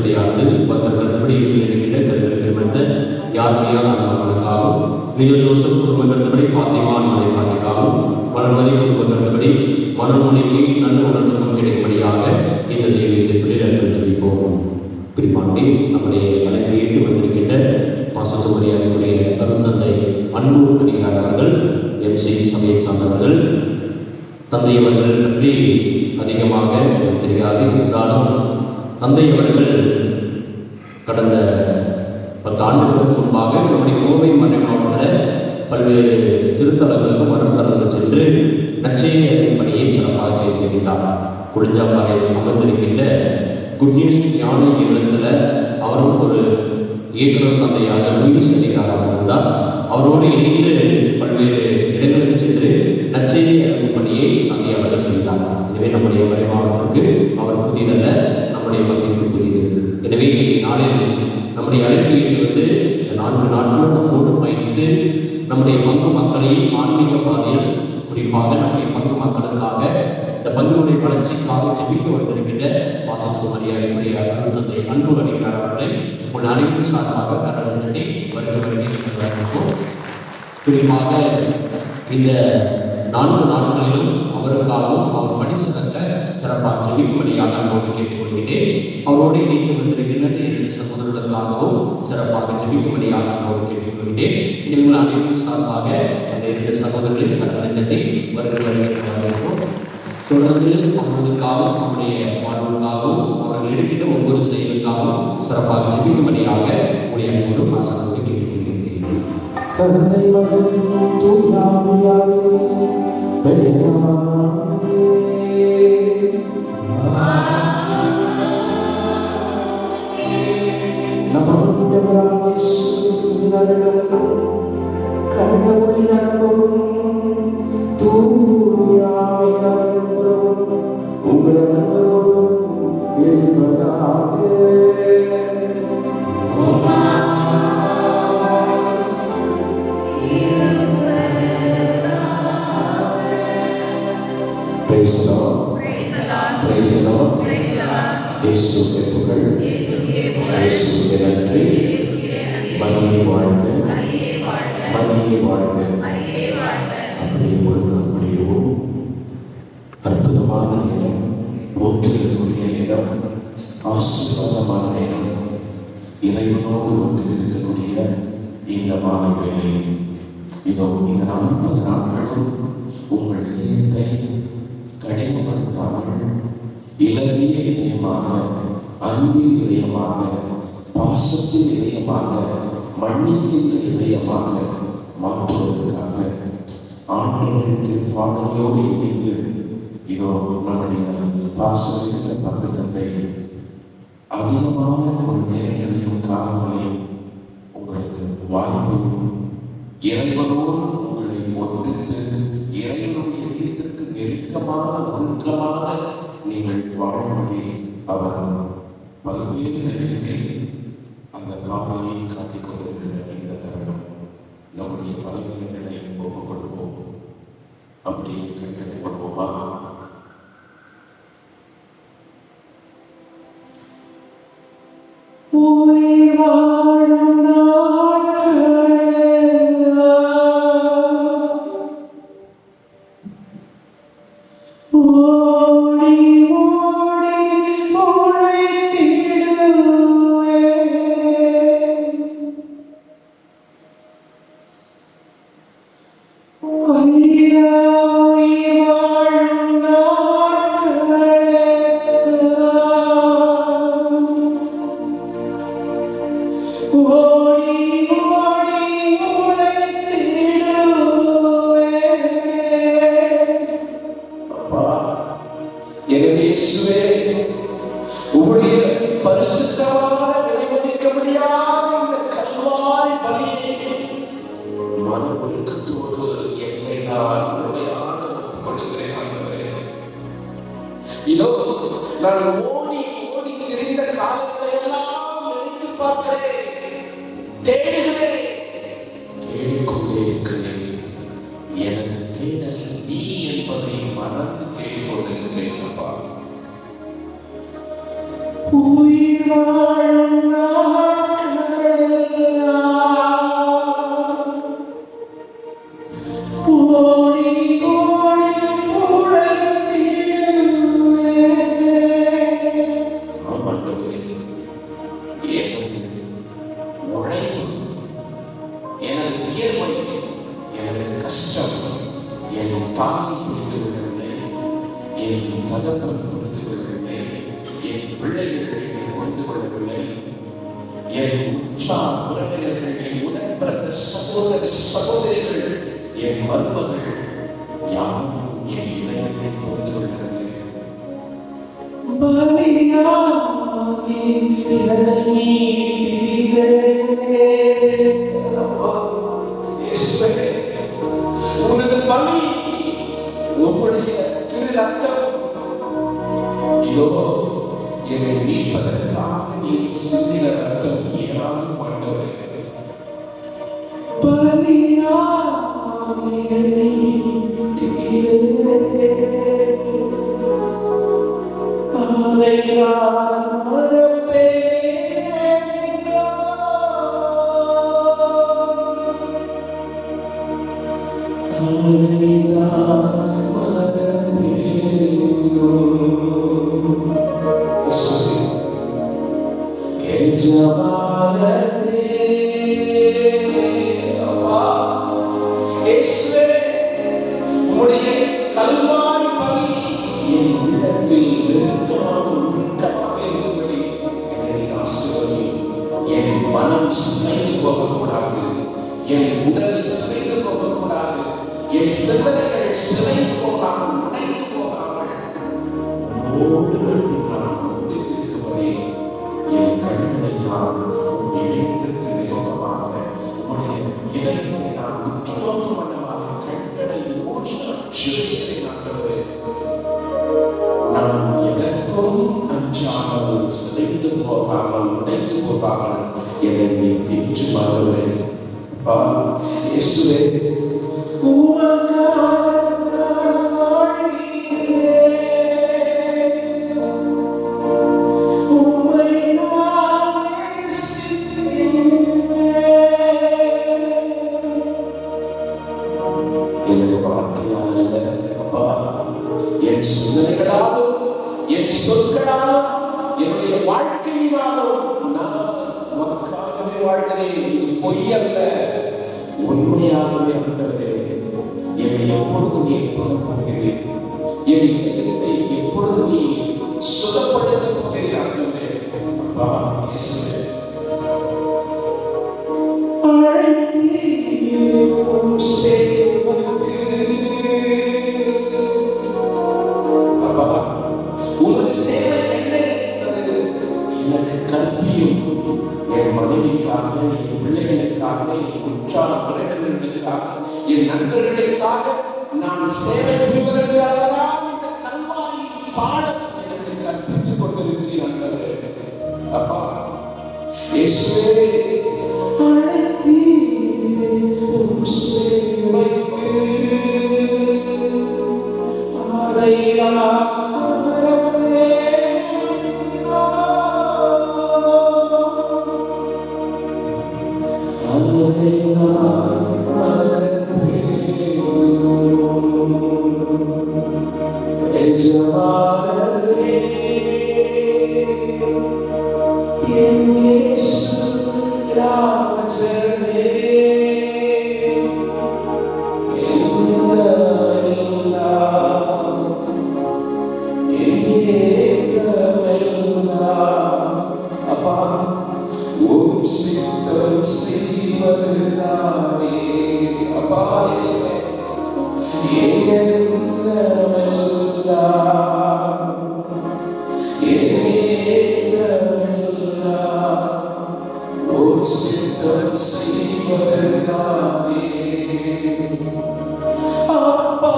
திருப்பதியானது பத்திரப்படி இருக்கிற கருவிருக்கின்ற யாருமையான மக்களுக்காகவும் Leo Joseph குடும்பத்தின்படி பாத்திமான் மலை பாட்டிக்காகவும் வளர்மதி குடும்பத்தின்படி மனமுனைக்கு நல்ல உடல் சுகம் கிடைக்கும்படியாக இந்த தெய்வத்தை பிள்ளைகள் சொல்லிப்போம். பிரிமாண்டி நம்முடைய அழைப்பை ஏற்று வந்திருக்கின்ற பாசத்து மரியாதைக்குரிய அருந்தந்தை அன்பு கடிகார் அவர்கள் MC சபையை சார்ந்தவர்கள். தந்தை அவர்கள் பற்றி அதிகமாக தெரியாது, இருந்தாலும் தந்தை அவர்கள் கடந்த 10 ஆண்டுகளுக்கு முன்பாக நம்முடைய கோவை மறை மாவட்டத்தில் பல்வேறு திருத்தலங்களுக்கும் மறுத்தலங்கள் சென்று நற்செய்தியின் பணியை சிறப்பாக செய்திருக்கிறார். குடிஞ்சாப்பாறையில் அமர்ந்திருக்கின்ற குட் நியூஸ் ஞான இல்லத்தில் அவரும் ஒரு இயக்குனர் தந்தையாக லூயிஸ் அதிகாரம் இருந்தார். அவரோடு இணைந்து பல்வேறு இடங்களுக்கு சென்று நற்செய்தி அறிவிக்கும் பணியை தந்தை அவர்கள் செய்தார். எனவே நம்முடைய மறை மாவட்டத்திற்கு அவர் புதிதல்ல, நம்முடைய பங்கிற்கு புதிது. எனவே நாளில் நம்முடைய அழைப்பு ஏற்று 4 நாட்களும் நம்மோடு பயணித்து நம்முடைய பங்கு மக்களை ஆன்மீக பாதையில், குறிப்பாக நம்முடைய பங்கு மக்களுக்காக இந்த பங்குடைய வளர்ச்சிக்காக ஜெபிக்க வந்திருக்கின்ற பாசத்து மரியாதைக்குரிய அருந்தந்தை அன்பு கடிகார் அவர்களை உங்கள் அனைவரும் சார்பாக கரல் தட்டி வருகிறோம். குறிப்பாக இந்த 4 நாட்களிலும் அவருக்காகவும் அவர் பணி சிறந்த சிறப்பாக ஜெபிக்கும்படியாக அன்போடு கேட்டுக்கொள்கிறேன். அவரோடு இணைந்து வந்திருக்கின்ற 2 சகோதரர்களுக்காகவும் சிறப்பாக ஜெபிக்கும்படியாக அன்போடு கேட்டுக்கொள்கிறேன். இவர்கள் அனைவரும் சார்பாக அந்த 2 சகோதரர்களின் கரலை தட்டி வருகிறோம். தொடர்ந்து அவர்களுக்காகவும் நம்முடைய வாழ்வுக்காகவும் அவர்கள் எடுக்கின்ற ஒவ்வொரு செயலுக்காகவும் சிறப்பாக ஜெபிக்கும்படியாக உடைய அன்போடு பாசத்தோடு கேட்டுக்கொள்கிறேன். தந்தை மகன் தூயாவியாவின் பெயராலே நம் ஆண்டவராகிய இயேசு கிறிஸ்துவின் அருளும் கடவுளின் அன்பும் தூயாவியாவின் உறவும் உங்கள் அனைவரோடும் இருப்பதாக. Praise the Lord. Praise the Lord. இயேசுவே புகழ். இயேசுவே நன்றி. மரியே வாழ்க. மரியே வாழ்க. அப்படியே முழுவதும் முடிவோம். அற்புதமான நேரம், போற்றுதலுக்குரிய நேரம், ஆசீர்வாதமான நேரம், இறைவனோடு ஒன்றித்திருக்கக்கூடிய இந்த மாலை வேலை. இதோ இந்த 40 நாட்களும் உங்கள் இதயத்தை கடினப்படுத்தாமல் இலகிய இதயமாக, அன்பின் இதயமாக, பாசத்தின் இதயமாக, மன்னிக்கின்ற இதயமாக மாற்றுவதற்காக ஆண்டவரின் திருப்பாடலோடு இணைந்து இதோ நம்முடைய பாசமிக்க பங்கு தந்தை அதிகமான ஒரு நேரங்களையும் காலங்களையும் உங்களுக்கு வாய்ப்பு இறைவனோடு உங்களை ஒன்றித்து இறைவனுடைய இதயத்திற்கு நெருக்கமான ஒழுக்கமாக நீங்கள் வாழும்படி அவர் பல்வேறு நிலைகளில் அந்த பாதையை காட்டிக் கொண்டிருக்கிற இந்த தருணம் நம்முடைய பலவீனங்களை ஒப்புக் கொள்வோம். அப்படியே கண்களை கொள்வோமா? இதோ நான் ஓடி ஓடி திரிந்த காலங்களை எல்லாம் நினைத்து பார்க்கிறேன், தேடுகிறேன், தேடிக்கொண்டே இருக்கிறேன். எனது தேடல் நீ என்பதை மறந்து தேடிக்கொண்டிருக்கிறேன். அப்பா உயிர் எனது உழைப்பு, எனது வியர்வை, எனது கஷ்டம் என் தாய் புரிந்து கொள்ளவில்லை, என் தகப்பன் புரிந்து கொள்ளவில்லை, என் பிள்ளைகள் என்னை புரிந்து கொள்ளவில்லை, என் உற்றார் உறவினர்கள், என் உடன் பிறந்த சகோதர சகோதரிகள், என் மருமகள் யாரும் என் இதயத்தை புரிந்து கொள்ளவில்லை. பலியாகி என்னை மீட்டீரே. இயேசுவே, உனது பலி, உம்முடைய திரு ரத்தம், இதோ என்னை மீட்பதற்காக நீ சிந்தின ரத்தம் ஏராளம் ஆண்டவரே. பலியாகி என்னை மீட்டீரே. அதை நான் மறப்பேனோ, அதை நான் மறப்பேனோ. எஜமானனே, அப்பா இயேசுவே, உம்முடைய கல்வாரி பலி என் உள்ளத்தில் நிறுத்தமாக இருந்தபடி என்னை ஆசீர்வதியும். என் மனம் சிதைந்து போகக்கூடாது, என் உடல் சிதைந்து போகக்கூடாது, என் சிந்தனைகள் சிதைந்து போகாமல், உடைந்து போகாமல் உம்மோடு நான் முடித்திருக்கும்படி என் கண்களை நான் இதயத்திற்கு நெருக்கமாக, உம்முடைய இதயத்தை நான் உற்று நோக்கும் வண்ணமாக கண்களை மூடி நான் ஜெபிக்கிறேன் ஆண்டவரே. நான் எதற்கும் அஞ்சாமல், சிதைந்து போகாமல், உடைந்து போகாமல் என்னை நீ தீர்த்து மாறுவேன். இயேசுவே, உமக்காக நான் வாழ்கிறேன். உம்மை நான் நேசிக்கிறேன். எனது வார்த்தையால் அல்ல அப்பா, என் சிந்தனைகளாலும், என் சொற்களாலும், என்னுடைய வாழ்க்கையினாலும் நான் உமக்காகவே வாழ்கிறேன். இது பொய் அல்ல, உண்மையாகவே ஆண்டவரே. என்னை எப்பொழுது நீ தொடப் போகிறேன், என் இதயத்தை எப்பொழுது நீ சுகப்படுத்த போகிறீர் ஆண்டவரே. அப்பா இயேசுவே, அழைத்தீரும் சேவகருக்கு. அப்பா, உமது சேவை என்ன என்பது எனக்கு கற்பியும். என் மனைவிக்காக, என் பிள்ளைகளுக்காக, என் உற்றார் உறவினர்களுக்காக, என் நண்பர்களுக்காக நான் சேவை புரிவதற்காக தான் இந்த கல்வாரி பாடம் எனக்கு கற்பித்துக் கொண்டிருக்கிறீர் ஆண்டவரே. அப்பா இயேசுவே, அழைத்தீரும் சேவைக்கு. அதை நான் மறப்பேனோ, அதை நான் மறப்பேனோ. எஜமானனே, என் இயேசு ராஜனே, எல்லாம் என் ஏக்கமெல்லாம் அப்பா உம் சித்தம் செய்வதுதானே. அப்பா இயேசுவே, எல்லாம் என் ஏக்கமெல்லாம் உம் சித்தம் செய்வதுதானே. அப்பா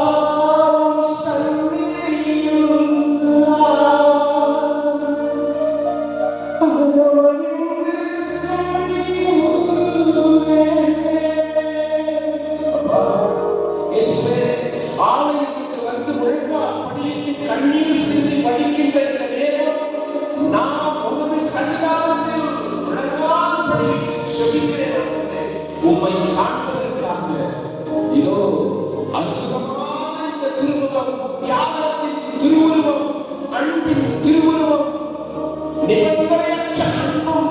உம் சந்நிதியில் நான் அகமகிழ்ந்து கழியுவேன். அப்பா இயேசுவே, ஆலயத்திற்கு வந்து முழங்கால் படியிட்டு கண்ணீர் சிந்தி வடிக்கின்ற இந்த நேரம் நான் உமது சன்னிதானத்தில் முழங்கால் படியிட்டு ஜெபிக்கிறேன் ஆண்டவரே. உம்மை காண்பதற்காக இதோ அற்புதமான இந்த திருமுகம், தியாகத்தின் திருவுருவம், அன்பின் திருவுருவம், நிபந்தனையற்ற அன்பும்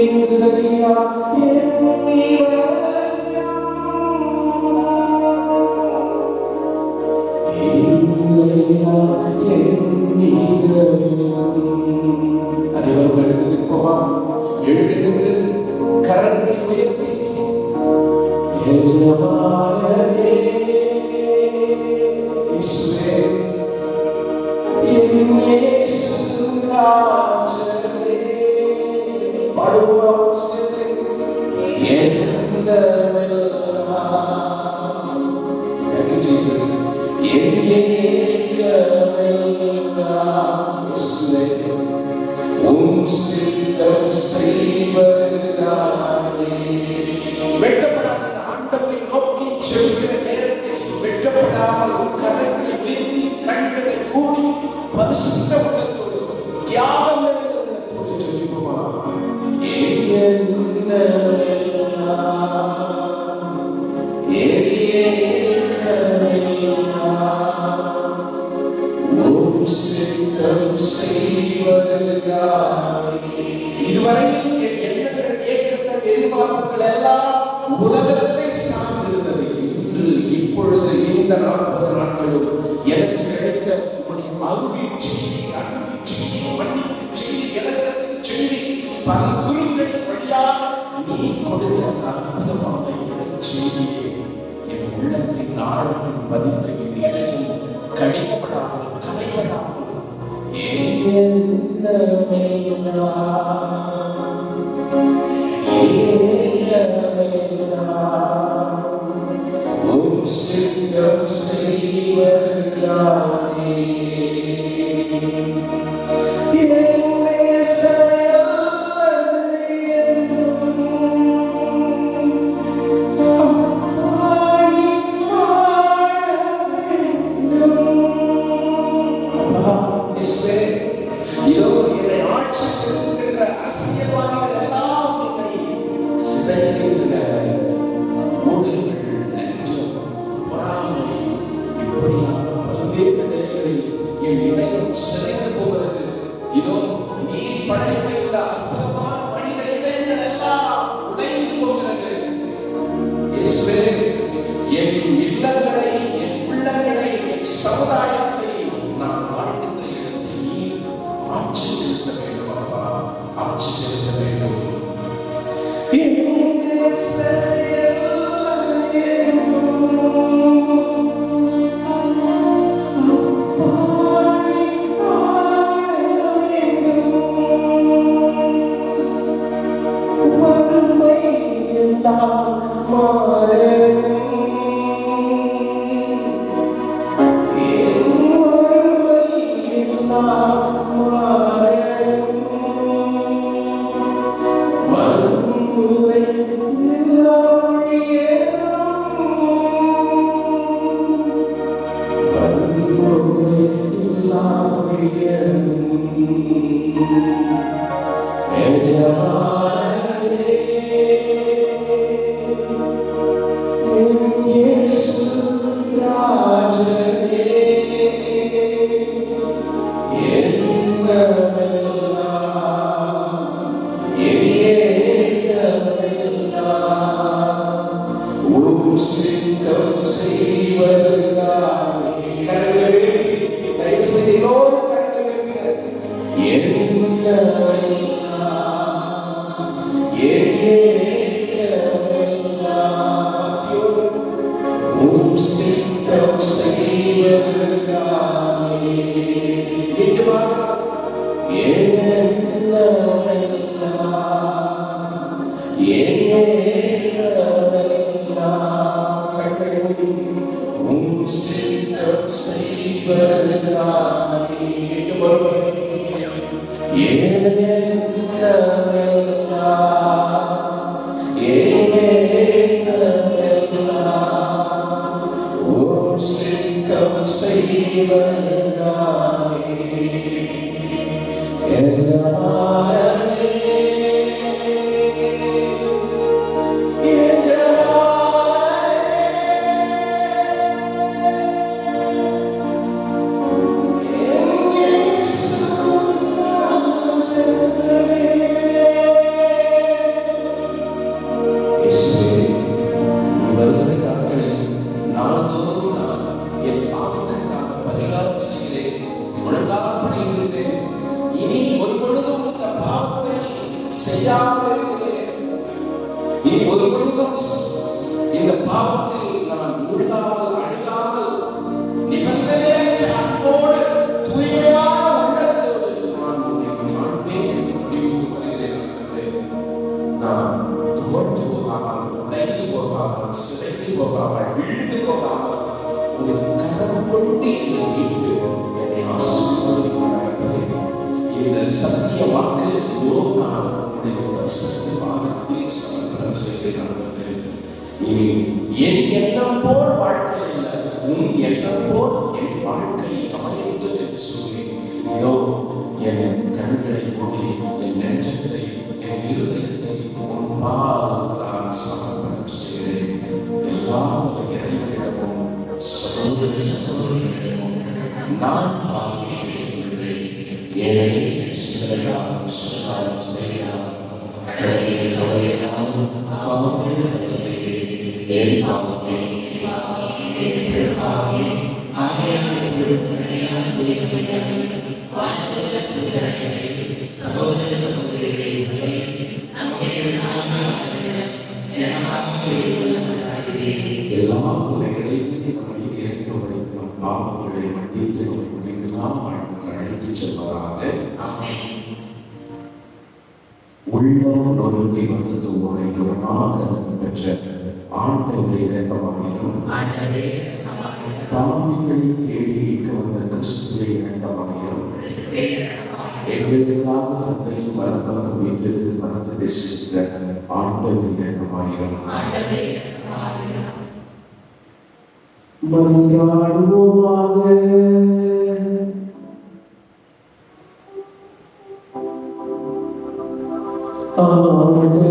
ஏங்குதையா என் இதயம். ஏங்குதையா என் இதயம். அனைவரும் எழுந்து நிற்போமா? எழுந்து நின்று கரங்களை உயர்த்தி எஜமானனே இயேசுவே, என் இயேசு ராஜனே, பாடுவோமா சேர்ந்து? Thank you, Jesus. என் ஏகமெல்லாம் இயேசுவே, உம் சித்தம் செய்வதுதானே. வெட்கப்படாத ஆண்டவரை நோக்கி செல்கிற நேரத்தில் வெட்கப்படாமல் கரங்களை உயர்த்தி கண்களை மூடி பரிசுத்த உள்ளத்தோடு தியாகம் நிறைந்த உள்ளத்தோடு சொல்லுவோமா? இதுவரையில் என் எண்ணங்கள், ஏக்கங்கள், எதிர்பார்ப்புகள் எல்லாம் உலகத்தை சார்ந்திருந்தது. இன்று இப்பொழுது இந்த 40 நாட்களும் எனக்கு கிடைத்த உடைய அருளின் செய்தி, அன்பின் செய்தி, மன்னிப்பின் செய்தி, இலக்கத்தின் செய்தி, பல குருக்களின் வழியாக நீ கொடுத்த அற்புதமான செய்தியை என் உள்ளத்தின் ஆழத்தில் பதித்த என் இதயம் கடினப்படாமல் கரைபடாமல் சித்தம் செய்வதுதானே. என்னுடைய செயல் அம்மாடி வாழ வேண்டும். அப்பா இயேசுவே, இதோ என்னை ஆட்சி செய்கின்ற அரசியல்வாதிகள் எல்லாம் என்னை சிதைக்கின்றன. ஊழல்கள், லஞ்சம், பொறாமை, இப்படியாக பல்வேறு நிலைகளில் என் இதயம் சிதைந்து போகிறது. இதோ நீ படைத்த இந்த அற்புதமான மனித இதயங்கள் எல்லாம் உடைந்து போகிறது. இயேசுவே, என் இல்லங்களை, என் உள்ளங்களை, என் சமுதாயத்தை, நான் வாழ்கின்ற இடத்தை நீர் ஆட்சி செலுத்த வேண்டும். அப்பா, ஆட்சி செலுத்த வேண்டும். இனி ஒரு பொழுதும் இந்த பாவத்தில் நான் முழுகாமல் அழுகாமல் நிபந்தனையற்ற அன்போடு தூய்மையான உள்ளத்தோடு நான் உன்னை காண்பேன் என்று முடிவுக்கு வருகிறேன். நான் துவண்டு போகாமல், உடைந்து போகாமல், சிதைந்து போகாமல், விழுந்து போகாமல் உனது கரம் கொண்டு என்னை மீட்டு என்னை ஆசீர்வதிப்பார்களே. இந்த சத்திய வாக்கு இதோ நான் உன்னுடைய பரிசுத்த பாதத்தில் சமர்ப்பணம் செய்கிறேன். இனி என் எண்ணம் போல் வாழ்க்கை இல்லை, உன் எண்ணம் போல் என் வாழ்க்கை அமையட்டும் என்று சொல்லி இதோ என் கண்களை மூடி என் நெஞ்சத்தை என் இருதயத்தை உன் பால் நான் சமர்ப்பணம் செய்கிறேன். எல்லா இறைவனிடமும் சகோதர சகோதரிகளிடமும் நான் பாவம் செய்கிறேன். ஏனெனில் சிலராலும் சொல்லாலும் செய்யலாம் தவறையாலும் பாவங்களை செய்கிறேன். என் பாவமே சகோதர சகோதரிகளே, எல்லா உலகளையும் நம்மை இறக்க வைத்து பாவங்களை மன்னித்து நாம் அழைத்து செல்வதாக. உள்ளம் நொறுங்கி வந்து உரை குணமாக பெற்ற ஆண்டவரை இறக்கமாயினும் பாவிகளை தேடி மீட்க வந்த கிறிஸ்துவை இறக்கமாயினும் எங்களுக்காக தந்தை மரபக்கம் வீட்டிலிருந்து மறந்து பேசுகிற ஆண்டவரை இறக்கமாயினும் மன்றாடுவோமாக. ஆண்டவரே,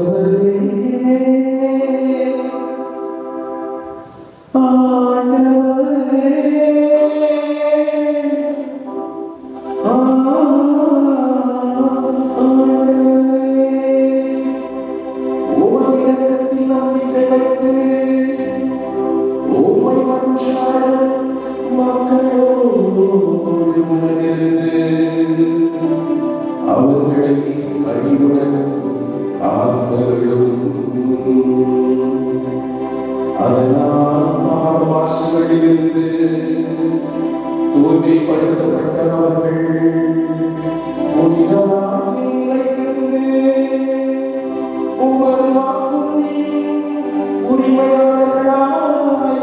ஆண்டவரே, உம்மை இரக்கத்தில் நம்பிக்கை வைத்து உம்மை மன்றாடும் மக்களோடு உணர்ந்து அவர்களை கனிவுடன் காத்தருளும். அதனால் பாவவாசிகளிலிருந்து தூய்மைப்படுத்தப்பட்ட அவர்கள் புனிதமாக நிலைத்திருந்து உமது வாக்குறுதியின் உரிமையாளர்களாய்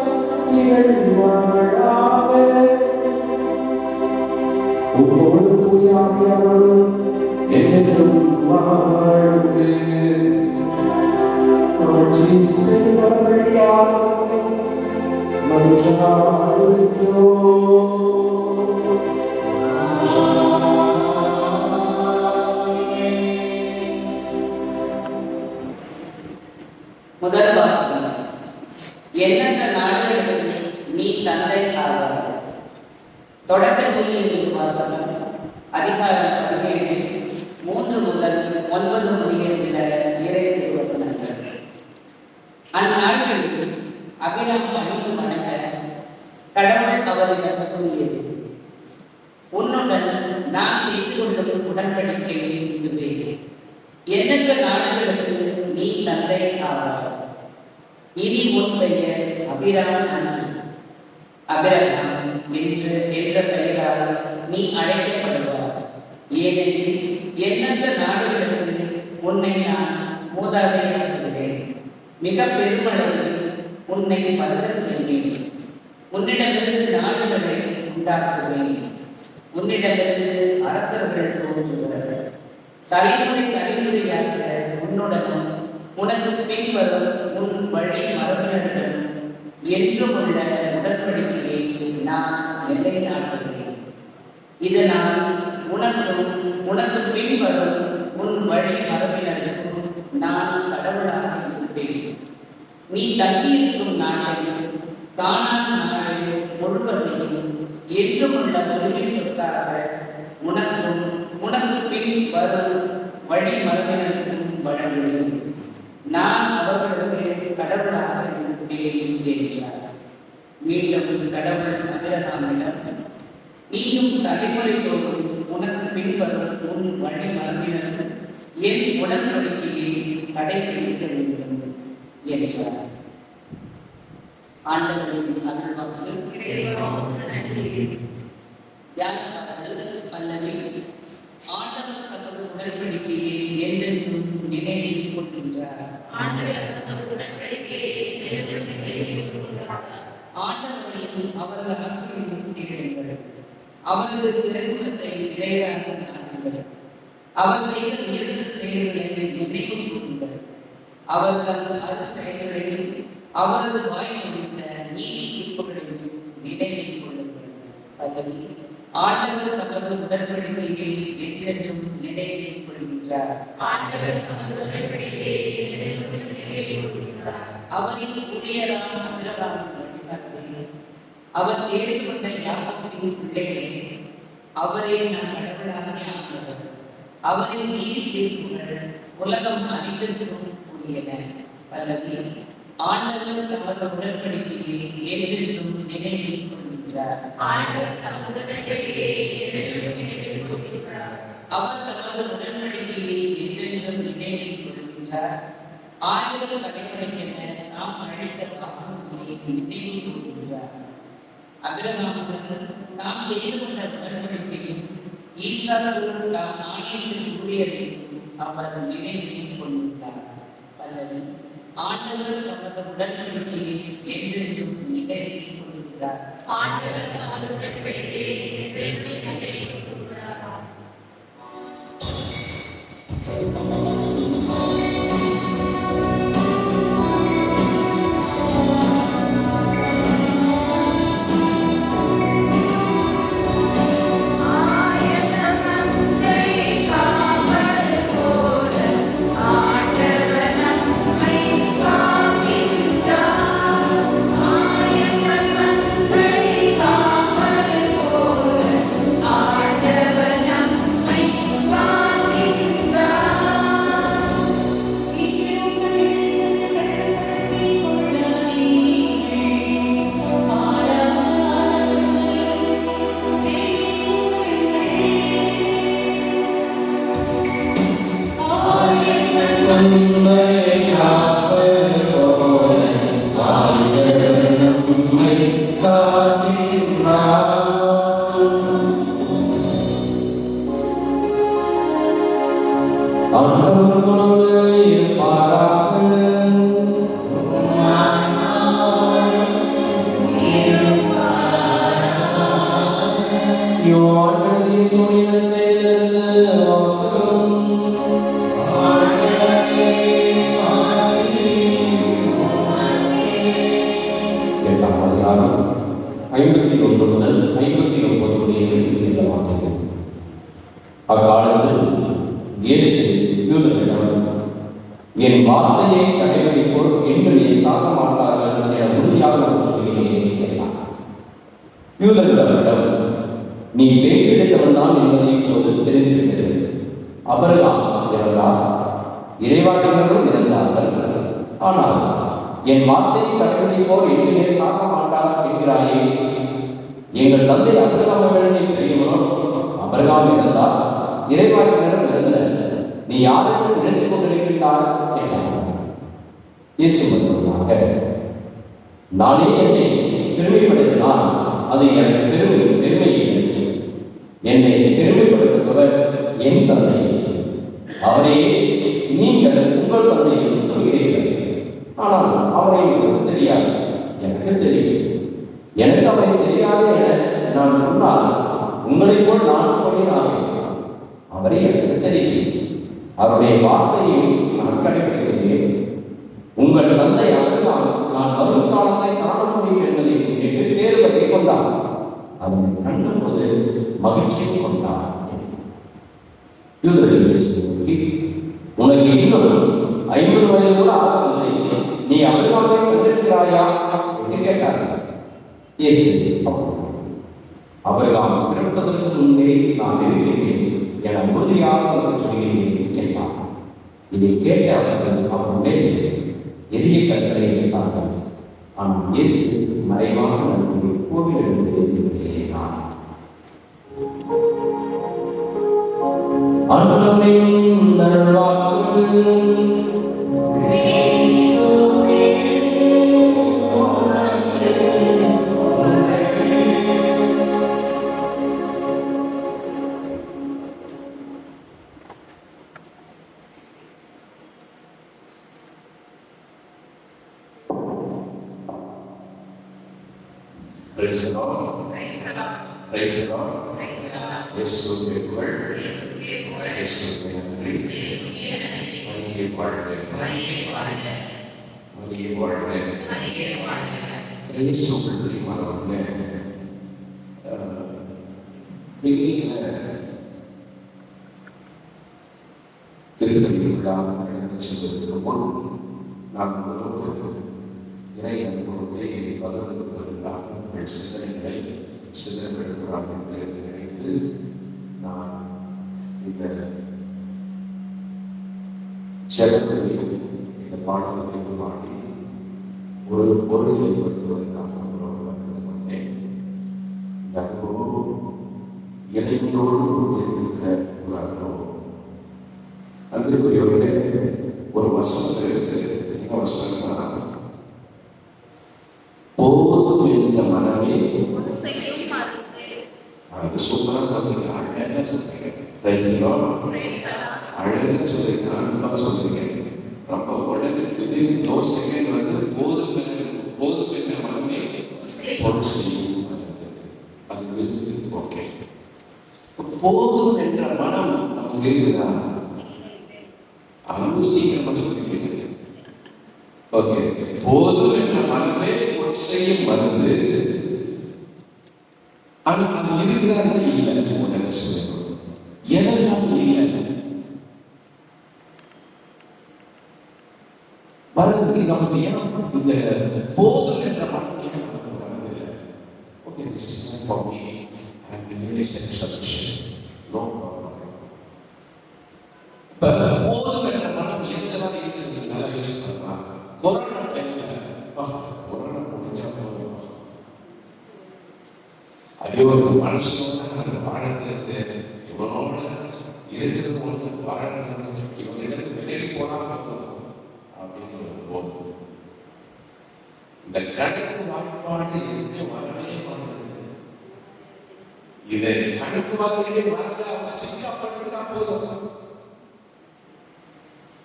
திகழ்வார்களாக. உம்மோடு தூயாவியாரும் என்றும் வாழ்ந்து ஆட்சி செய்பவர்கள் யாரும் மன்றாடுகிறோம். முதல் வாசகம். எண்ணற்ற நாடுகளுக்கு நீ தந்தை ஆவாய். தொடக்க நூலில் வாசகம் அதிகாரம் 17 3 முதல் 9 முடிய உள்ள இறை வசனங்கள். அந்நாட்களில் அபிராம் பணிந்து வணங்க கடவுள் அவரிடம் கூறியது, உன்னுடன் நான் செய்து கொள்ளும் உடன்படிக்கை இதுவே. எண்ணற்ற நாடுகளுக்கு நீ தந்தை ஆவாய். இனி உன் பெயர் அபிராம் அன்று, அபிரகாம் என்ற பெயரால் நீ அழைக்கப்படுவார். ஏனெனில் எண்ணற்ற நாடுகளுக்கு உன்னை நான் மூதாதையாக்குகிறேன். மிக பெருமளவில் உன்னை பருகச் செய்வேன். உன்னிடமிருந்து நாடுகளை உண்டாக்குவேன். உன்னிடமிருந்து அரசர்கள் தோன்றுவர். தலைமுறை தலைமுறையாக உன்னுடனும் உனக்கு பின்வரும் உன் வழி மரபினருடன் என்றும் உள்ள உடன்படிக்கையை நான் நிலைநாட்டுவேன். இதனால் உனக்கும் உனக்கு பின்வரும் உன் வழி மரபினருக்கும் நான் கடவுளாக இருப்பேன். நீ தங்கியிருக்கும் நாட்டில் கானான் நாடு முழுவதையும் என்றும் உள்ள உரிமை சொத்தாக உனக்கும் உனக்கு பின் வரும் வழி மரபினருக்கும் வழங்குவேன். நான் அவர்களுக்கு கடவுளாக இருப்பேன் என்றார். மீண்டும் கடவுள் அபிரகாமிடம், நீயும் தலைமுறை தோறும் உனக்கு பின்வரும் உன் வழி மரபினர் என் உடன்படிக்கையை கடைபிடிக்க வேண்டும். என்றார். ஆண்டவரின் அருள்வாக்கு. பல்லவி. ஆண்டவர் தமது உடன்படிக்கையை என்றென்றும் நினைவில் கொள்கின்றார். ஆண்டவரையும் அவரது ஆட்சியையும் திகழுங்கள். அவரது திருமுகத்தை இடையராக காணுங்கள். அவர் செய்த உயர்ந்த செயல்களை நினைவு கூறுங்கள். அவர் தமது அருள் செயல்களையும் அவரது வாய் முடிந்த நீதி தீர்ப்புகளையும் நினைவில் கொள்ளுங்கள். பல்லவி. ஆண்டவர் தமது உடன்படிக்கையை என்றென்றும் நினைவில் கொள்கின்றார். அவரின் ஊழியரான அவர் தேர்ந்து கொண்ட யாக்கோபின் பிள்ளைகளே, அவரே நம் கடவுளாகிய ஆண்டவர். அவரின் நீதி தீர்ப்புகள் உலகம் அனைத்திற்கும் கூடியன. பல்லவி. ஆண்டவர் தமது உடன்படிக்கையை என்றென்றும் நினைவில் கொள்கின்றார். அவர் தமது உடன்படிக்கையை என்றென்றும் நினைவில் கொள்கின்றார். 1000 தலைமுறைக்கென நாம் அழைத்த வாக்குறுதியை நினைவில் கொள்கின்றார். அபிரகாமுடன் தாம் செய்து கொண்ட உடன்படிக்கையும் ஈசாக்கு தாம் ஆணையில் கூறியதையும் அவர் நினைவில் கொள்கின்றார். பல்லவி. ஆண்டவர் தமது உடன்படிக்கையை என்றென்றும் நினைவில் கொள்கின்றார். அக்காலத்தில் இயேசு யூதர்களிடம், என் வார்த்தையை கடைபிடிப்போர் என்னை சாக மாட்டார்கள் என உறுதியாக சொல்கிறேன் என்றார். யூதர்களிடம், நீ தேர்ந்தெடுத்தவன் தான் என்பதை இப்போது தெரிந்துவிட்டது. ஆபிரகாம் இறந்தார், இறைவாக்கினரும் இறந்தார்கள். ஆனால் என் வார்த்தையை கடைபிடிப்போர் என்னை சாக மாட்டார் என்கிறாயே. எங்கள் தந்தை ஆபிரகாமை தெரியுமா? ஆபிரகாம் இறந்தார், இறைவாக்கினரும் இருந்தனர். நீ யாருக்கும் நினைத்துக் கொண்டிருக்கின்றாய் என்றார். இயேசு மறுமொழியாக, நானே என்னை பெருமைப்படுத்தினால் அது எனக்கு பெருமை இல்லை. என்னை பெருமைப்படுத்துபவர் என் தந்தை, அவரே நீங்கள் உங்கள் தந்தை என்று சொல்கிறீர்கள். ஆனால் அவரை உங்களுக்கு தெரியாது, எனக்கு தெரியும். எனக்கு அவரை தெரியாது என நான் சொன்னால் உங்களைப் போல் நான் பண்ணினார்கள். அவரை எனக்கு தெரியும், அவருடைய வார்த்தையை நான் கடைபிடிக்கிறேன். உங்கள் தந்தை அவர்களால் நான் வரும் காலத்தை காண முடியும் என்பதை முன்னிட்டு பேருவதை கொண்டார். அதனை கண்டபோது மகிழ்ச்சியை கொண்டார். உனக்கு இன்னும் 50 வயது கூட ஆகவில்லை, நீ அவர்களாக கண்டிருக்கிறாயா என்று கேட்டார்கள். இயேசு அவர்களால் பிறப்பதற்கு முன்னே நான் இருக்கிறேன் என உறுதியாக சொல்கிறேன் என்றார். இதை கேட்ட அவர்கள் எரிய கற்களை எடுத்தார்கள். ஆனால் இயேசு மறைவாக நன்மை கோவிலிருந்து வெளியேறினார். அன்பரின் நல்வாக்கு Praise the Lord. Praise the Lord. இயேசுவே புகழ். இயேசுவே நன்றி. மரியே வாழ்க. மரியே வாழ்க. இயேசுவுக்குள் பிரியமானவர்களே, beginning திருப்பதி விழா நடந்து செல்வதற்கு முன் நான் உங்களோடு இறை அனுபவத்தை பகிர்ந்து கொள்வதற்காக உங்கள் சிந்தனைகளை சிதறப்படுகிறார் என்று நினைத்து நான் இந்த ஜெபங்களை இந்த பாடத்தை பாடி ஒரு பொருளை ஏற்படுத்துவதற்காக உங்களோடு பகிர்ந்து கொண்டேன். இந்த அனுபவம் இறைவனோடு இருக்கிற ஒரு அனுபவம். அன்பிற்குரியவர்களே, ஒரு வசனம் இருக்கு. என்ன வசனம்னா, போதும் என்ற மனமே. அது சூப்பரா சொல்றீங்க, அழகா சொல்றீங்க. அழகா சொல்றீங்க, அன்பா சொல்றீங்க. ரொம்ப உடனே நோ செகண்ட் வந்து போதும் என்ற மனமே பொருள் செய்யும். அது விருது. ஓகே, போதும் என்ற மனம் நமக்கு இருக்குதா? அது சீக்கிரமா சொல்லிக்கிறீங்க. ஓகே, போதும் என்ற மனமே செய்யும் மருந்து. ஆனா அது இருக்கிறதா இல்லை. உடனே சொல்லணும், எதற்காக இல்லை வரது நமக்கு ஏன் இந்த போதும் என்ற மனம் ஏன் நமக்கு வரதில்லை? Okay, this is not for me and really satisfaction. No problem. இப்ப போதும் என்ற மனம் எதுதான் இருக்குது? நல்லா யோசிக்கலாம். கொரோனா டைம்ல கொரோனா முடிஞ்சா போதும், ஐயோ இந்த மனுஷனோட நான் வாழறது, இவனோட இருக்கிறது ஒன்று வாழறது, இவனிடம் விலகி போனா போதும் அப்படின்னு போதும். இந்த கணக்கு வாய்ப்பாடு எதுவுமே வரவே மாட்டேங்குது. இதை கணக்கு வார்த்தையே வரல, அவன் சிக்காப்படுத்தினா போதும்.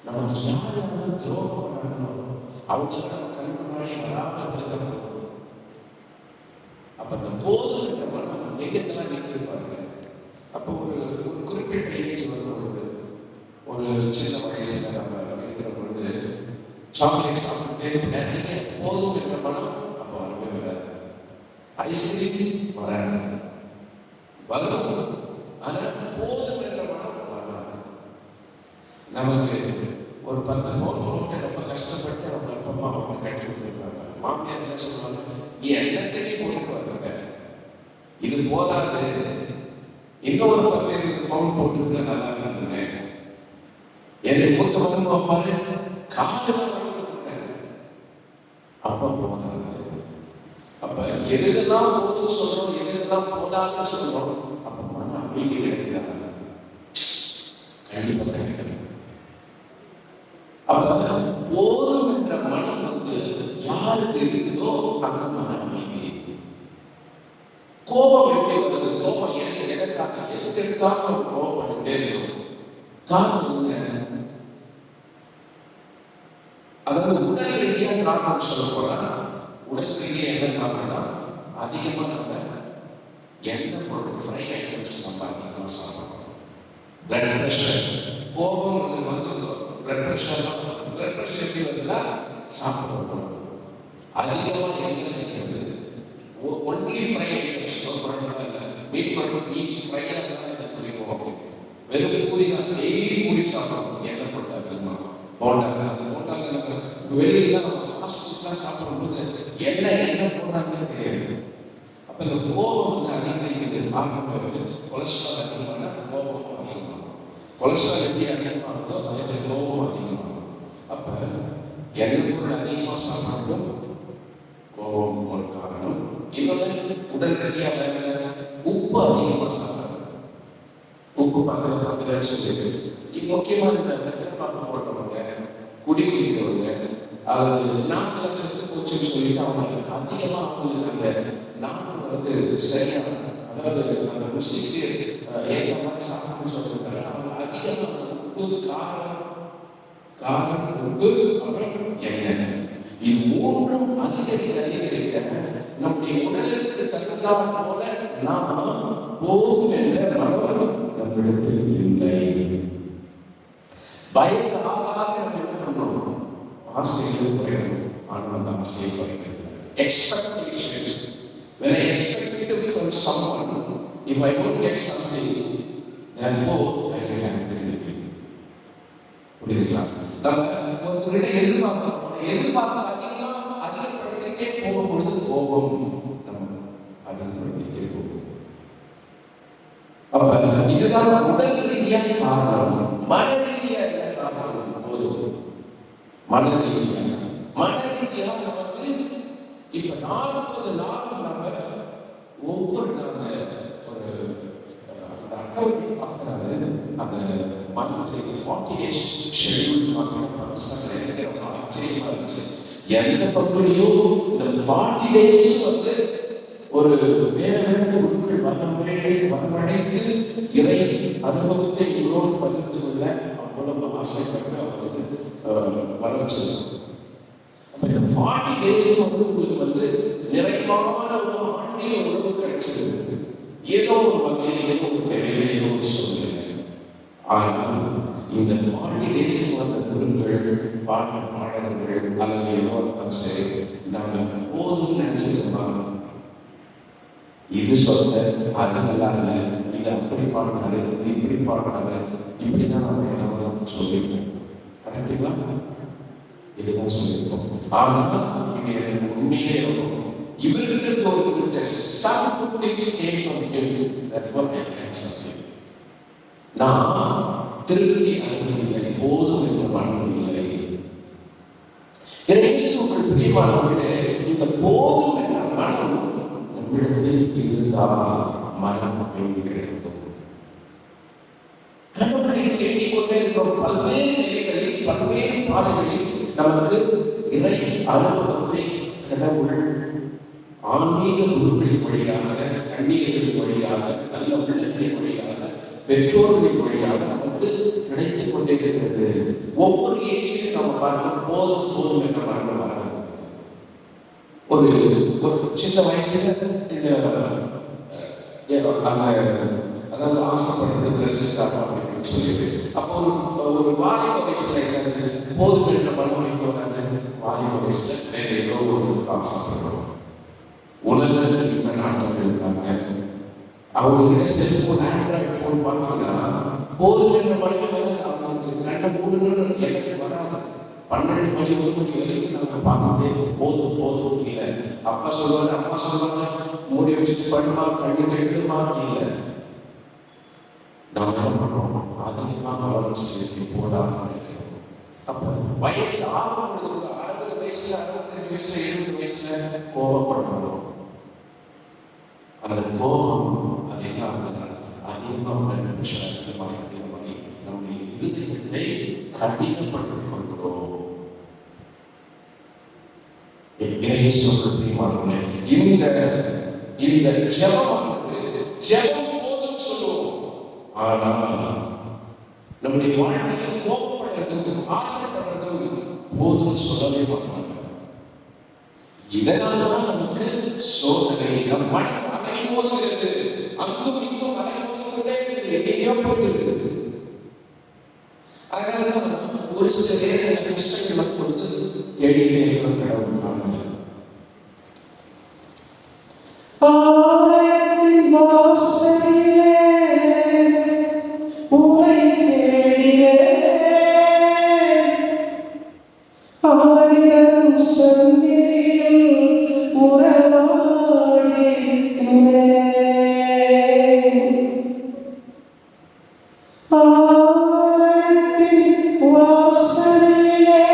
நமக்கு யார் யாரும் துரோகம் பண்ணணும், அவங்க நம்ம கண் முன்னாடி வராம இருக்க. அப்ப அந்த போதும் என்ற மனம் எங்கெல்லாம் நிற்கிருப்பாங்க. அப்போ ஒரு குறிப்பிட்ட ஏஜ் வரும்பொழுது, ஒரு சின்ன வயசுல நம்ம இருக்கிற பொழுது சாக்லேட் சாப்பிட்டு நிறைய போதும் என்ற மனம் அப்போ வரவே வராது. ஐஸ்கிரீம் வராது, வரும். ஆனா போதும் என்ற மனம் வராது. நமக்கு ஒரு 10 பவுன் போட்டு ரொம்ப கஷ்டப்பட்டு நம்ம அப்பா அம்மா வந்து கட்டி கொடுத்துருக்காங்க. மாமியார் என்ன சொல்லுவாங்க, நீ எல்லாத்தையும் போட்டுட்டு வர்றாங்க, இது போதாது, இன்னொரு 10 பவுன் போட்டுருந்தா நல்லா இருந்தாங்க. என்னை மூத்த மகன் அப்பாரு காதெல்லாம் கொடுத்துருக்காங்க. அப்பா போதாது. அப்ப எதுதான் போதும் சொல்றோம், எதுதான் போதாதுன்னு சொல்றோம், அப்ப மன அமைதி கிடைக்கிறாங்க. கண்டிப்பா கிடைக்கிறது. அப்ப போதும் என்ற மனம் வந்து யாருக்கு இருக்குதோ அந்த மன அமைதி. கோபம் எப்படி வருது? கோபம் எதற்காக? எதற்காக கோபப்பட்டுட்டே இருக்கும்? காரணம் என்ன? அதாவது உடல் ரீதியா காரணம் சொல்ல போனா, உடல் ரீதியா என்ன காரணம்னா, அதிகமா நம்ம எண்ணெய் பொருள் ஃப்ரை ஐட்டம்ஸ் நம்ம அதிகமா சாப்பிடுறோம். பிளட் பிரஷர், கோபம் வந்து பிளட் பிரஷர் எப்படி வருதுன்னா சாப்பிடுறோம். அதிகமா என்ன செய்யறது? ஒன்லி ஃப்ரை ஐட்டம்ஸ், மீட் பண்ணி மீட் ஃப்ரையா தான் என்ன பிடிக்கும். வெறும் பூரி தான், டெய்லி பூரி சாப்பிடுறோம். என்ன போட்டா அதிகமா போண்டாங்க, அந்த போண்டாங்க நம்ம வெளியில நம்ம ஃபாஸ்ட் ஃபுட்லாம் சாப்பிடும்போது என்ன போடுறாங்கன்னு தெரியாது. அப்ப இந்த கோபம் வந்து அதிகரிக்கிறது காரணம் வந்து கொலஸ்ட்ரால் அதிகமான கோபம் அதிகமாகும். கொலஸ்ட்ரால் எப்படி அதிகமாகுதோ அதே கோபம் அதிகமாகும். அப்ப எண்ணெய் பொருள் அதிகமாக சாப்பிடும் கோபம் ஒரு காரணம். இன்னொன்று உடல் ரீதியாக உப்பு அதிகமாக சாப்பிடும். உப்பு பக்கத்தில் சொல்லிட்டு முக்கியமாக இந்த வெத்தலை பாக்கு போடுறவங்க, குடி குடிக்கிறவங்க, அது நாட்டில் செத்து போச்சுன்னு சொல்லிட்டு அவங்க அதிகமாக அவங்களுக்கு அந்த நாட்டு வந்து சரியா, அதாவது அந்த ருசிக்கு ஏற்ற மாதிரி சாப்பிடணும்னு சொல்லியிருக்காங்க. அவங்க அதிகமாக உப்பு, காரம், உப்பு, அப்புறம் எண்ணெய், இது மூன்றும் அதிகரிக்க நம்முடைய உடலுக்கு தகுந்தாற் போல நாம் போதும் என்ற மனம் நம்மிடத்தில் இல்லை. வயது ஆகாத நம்ம என்ன பண்ணணும்? ஆசைகள் குறையணும். ஆனால் அந்த ஆசையை குறைக்கிறது. Expectations. When I expect it from someone, if I don't get something, therefore I can have anything. புரியுதுங்களா? நம்ம ஒருத்தருடைய எதிர்பார்ப்பு அதிகப்படுத்திட்டே போகும்பொழுது கோபம் நம்ம அதிகப்படுத்திட்டே போகும். அப்ப இதுதான் உடல் ரீதியான காரணம். மன ரீதியாக காரணம் போதும். மன ரீதியாக நமக்கு இப்ப 40 நாள் நம்ம ஒவ்வொரு நாள் ஒரு அட்டவணை பார்க்கறாரு. அந்த மந்த்லி 40 days ஷெட்யூல் பார்க்கணும். ஆச்சரியமா இருந்துச்சு. எந்த பகுதியும் இந்த 40 days வந்து ஒரு வேற உருக்கள் வரவழைத்து இறை அனுபவத்தை இவரோடு பகிர்ந்து கொள்ள அவ்வளவு ஆசைப்பட்டு அவர் வந்து வர வச்சிருக்காங்க. அப்ப இந்த 40 days வந்து உங்களுக்கு வந்து நிறைவான ஒரு ஆன்மீக உணவு கிடைச்சது. ஏதோ ஒரு வகையில் ஏதோ ஒரு நிலையில ஏதோ ஒரு சூழ்நிலை. ஆனால் இந்த 40 days வந்த குருக்கள் பாடல்கள் அல்லது ஏதோ இருந்தாலும் சரி, நம்ம போதும் நினைச்சிருக்கோமா? இது சொல்ல அது நல்லா இல்லை, இது அப்படி பாடினாரு, இது இப்படி பாடினாரு, இப்படிதான் நம்ம ஏதாவது சொல்லியிருக்கோம். கரெக்டுங்களா? இதுதான் சொல்லியிருக்கோம். ஆனா இது எனக்கு உண்மையிலே இருக்கும். இவர்கிட்ட ஒரு goodness, some good things came from him, therefore I can something. நான் திருப்தி அடைவதில்லை, போதும் என்ற மனம் இல்லை. இயேசுவுக்குள் பிரியமானவர்களே, இந்த போதும் என்ற மனம் நம்மிடத்தில் இருந்தால் மனம் அமைதி கிடைக்கும். கடவுளை தேடிக்கொண்டே இருக்கிறோம். பல்வேறு நிலைகளில் பல்வேறு பாதைகளில் நமக்கு இறை அனுபவத்தை கடவுள் ஆன்மீக குருக்களின் வழியாக, கண்ணீர்களின் வழியாக, நல்ல உள்ளங்களின் வழியாக, பெற்றோர்களின் வழியாக நமக்கு கிடைத்துக் கொண்டே இருக்கிறது. ஒவ்வொரு ஏஜிலும் நம்ம பார்க்க போதும் போதும் என்ற மரணம் வர ஒரு சின்ன வயசுல அதாவது ஆசைப்படுறது ட்ரெஸ் அப்படின்னு சொல்லிட்டு அப்போ ஒரு வாலிப வயசுல இருக்காது போதும் என்ற மனம் வைக்க வராங்க. வாலிப வயசுல வேற ஏதோ ஒரு ஆசைப்படுறோம். உலக இப்ப நாட்டங்களுக்காக அவங்ககிட்ட செல்போன் ஆண்ட்ராய்டு போன் பார்த்தீங்கன்னா போதும் என்ற மனமே வராது. அவங்களுக்கு கண்ட மூடுன்னு எனக்கு வராது. 12 மணி 1 மணி வரைக்கும் நாங்கள் பார்த்துட்டே போதும் போதும் இல்லை. அப்பா சொல்லுவாங்க, அம்மா சொல்லுவாங்க, மூடி வச்சுட்டு படுமா, கண்ணு கெடுமா இல்லை. நம்ம என்ன பண்றோம்? அதிகமாக கவனம் செலுத்தி போதாக நினைக்கிறோம். அப்ப வயசு ஆகும்பொழுது 60 வயசுல 62 வயசுல 70 வயசுல கோபப்படுறோம். அந்த கோபம் அது என்ன ஆகுதுன்னா அதிகமாக அதிகமாகி நம்முடைய இருதயத்தை கடினப்படுத்திக் கொள்கிறோம். இந்த ஜெபம் போதும் சொல்லுவோம். ஆனா நம்முடைய வாழ்க்கையில் கோபப்படுறது, ஆசைப்படுறது போதும் சொல்லவே மாட்டாங்க. இதனால்தான் நமக்கு சோதனை. நம் மனம் அலைமோதுகிறது, அங்கும் இங்கும் அலைமோதிக்கொண்டே இருக்குது, எங்கேயோ போயிருக்கு. அதனாலதான் ஒரு சில நேரங்களில் கஷ்டங்களை கொண்டு தேடிட்டே இருக்கிற கடவுள் காணல. ஆலயத்தின் வாசலிலே உம்மை தேடினேன், ஆலயம் சந்நிதியில் உறவாடினேன். ஆலயத்தின் வாசலிலே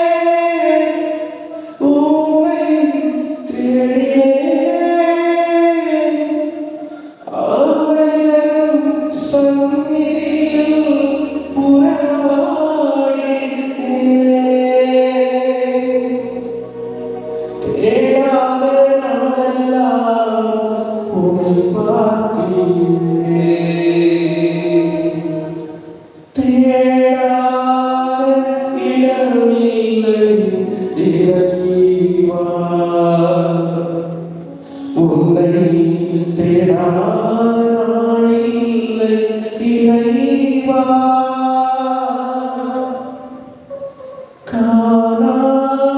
உம்மை தேடினேன், உன்னை தேடாத நாளில்லை இறைவா, காணாமல்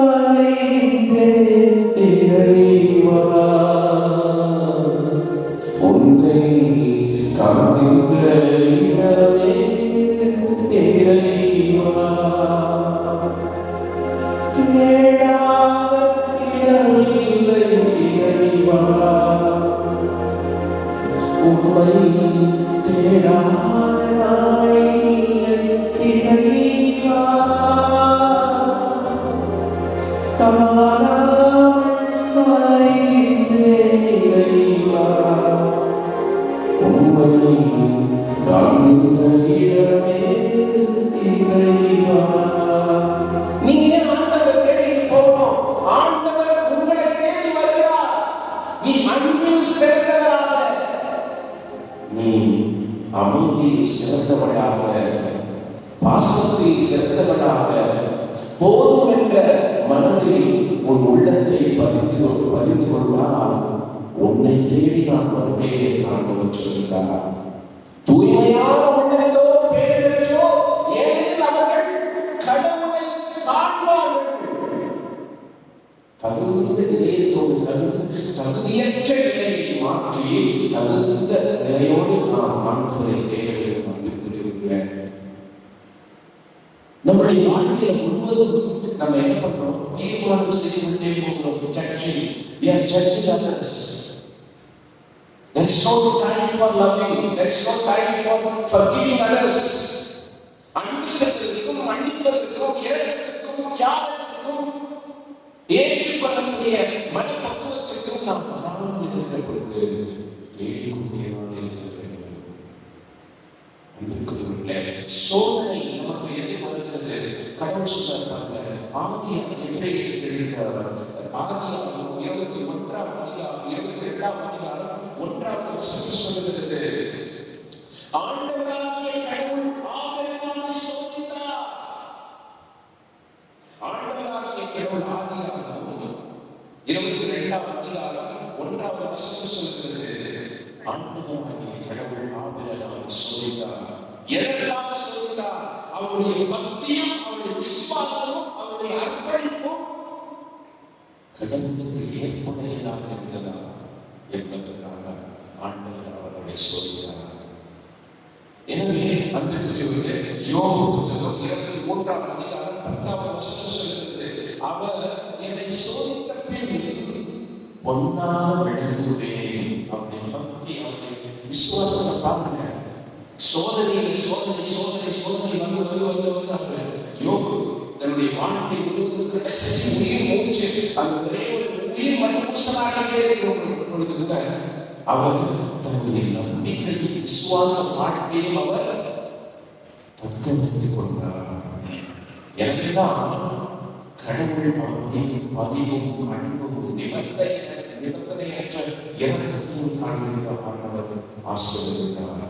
அலைந்தேன் இறைவா, உன்னை காண்கின்ற இடமே இறைவா, தேடாத இடமில்லை இறைவா, உம்மை தேடாத நாளில்லை இறைவா, காணாமல் அலைந்தேன் இறைவா, உம்மை காண்கின்ற இடமே இறைவா. நீங்க ஏன் ஆண்டவரை தேடி போகணும்? ஆண்டவர் உங்களை தேடி வருகிறார். நீ அன்பில் சிறந்தவராக, நீ அமைதியில் சிறந்தவராக, பாசத்தில் சிறந்தவராக, போதும் என்ற மனதில் உன் உள்ளத்தை பதிந்து கொள்வார். உன்னை தேடி நான் வருவேன் ஆண்டவர் சொல்கிறார். தூய்மையான உள்ளத்தோடு பேர் பெற்றோ, ஏனெனில் அவர்கள் கடவுளை காண்பார்கள். தகுந்த நிலையத்தோடு தகுதியற்ற நிலையை மாற்றி தகுந்த நிலையோடு நாம் ஆண்டவரை தேட வேண்டும். அன்புக்குரியவர்களே, நம்முடைய வாழ்க்கையில முழுவதும் நம்ம என்ன பண்றோம்? தீர்மானம் செய்து கொண்டே போகிறோம். We are judging others. There is no time for loving. There is no time for forgiving others. அன்பு செலுத்துவதற்கும், மன்னிப்பதற்கும், இரக்கத்திற்கும், தியாகத்திற்கும், ஏற்றுக்கொள்ளக்கூடிய மனப்பக்குவத்திற்கும் நாம் வராமல் இருக்கிற பொழுது தேடிக்கொண்டேதான் இருக்க வேண்டும். அன்புக்குரியவர்களே, சோதனை நமக்கு எது வருகிறது? கடவுள் சொல்றாங்க, ஆதியாகமம் எபிரேயருக்கு எழுதிய ஆதியாகமம் 21ஆம் அதிகாரம் 22ஆம் அதிகாரம் 1ஆவது வசனம் சொல்கிறது, ஆண்டவராகிய கடவுள் ஆபிரகாமை சோதித்தார். ஆண்டவராகிய கடவுள் ஆதியாகமம் 22ஆம் அதிகாரம் 1ஆவது வசனம் சொல்கிறது, ஆண்டவராகிய கடவுள் ஆபிரகாமை சோதித்தார். எதற்காக சோதித்தார்? அவருடைய பக்தியும், அவருடைய விசுவாசமும், அவருடைய அர்ப்பணிப்பும் கடவுளுக்கு ஏற்புடையதாக இருந்ததா என்பதற்காக ஆண்டவர் அவர்களை சோதித்தார். எனவே அன்புக்குரியவர்களே, யோபு புத்தகம் 23ஆம் அதிகாரம் 10ஆவது வசனம் சொல்கிறது, அவர் என்னை சோதித்த பின் பொன்னாக விளங்குவேன். அவருடைய பக்தி, அவருடைய விசுவாசத்தை பாருங்க. சோதனை வந்து யோபு தன்னுடைய வாழ்க்கை முழுவதும் கடைசி உயிர் மூச்சு அந்த ஒரே ஒரு உயிர் மட்டும் உசலாகிட்டே இருக்கிற பொழுது கூட அவர் தன்னுடைய நம்பிக்கையும் விசுவாச வாழ்க்கையும் அவர் தக்க வைத்துக் கொண்டார். எனவேதான் கடவுள் அவருடைய பதிவும் அன்பும் நிபந்தனையற்ற இரக்கத்தையும் காண்பிக்க ஆண்டவர் ஆசீர்வதித்தார்.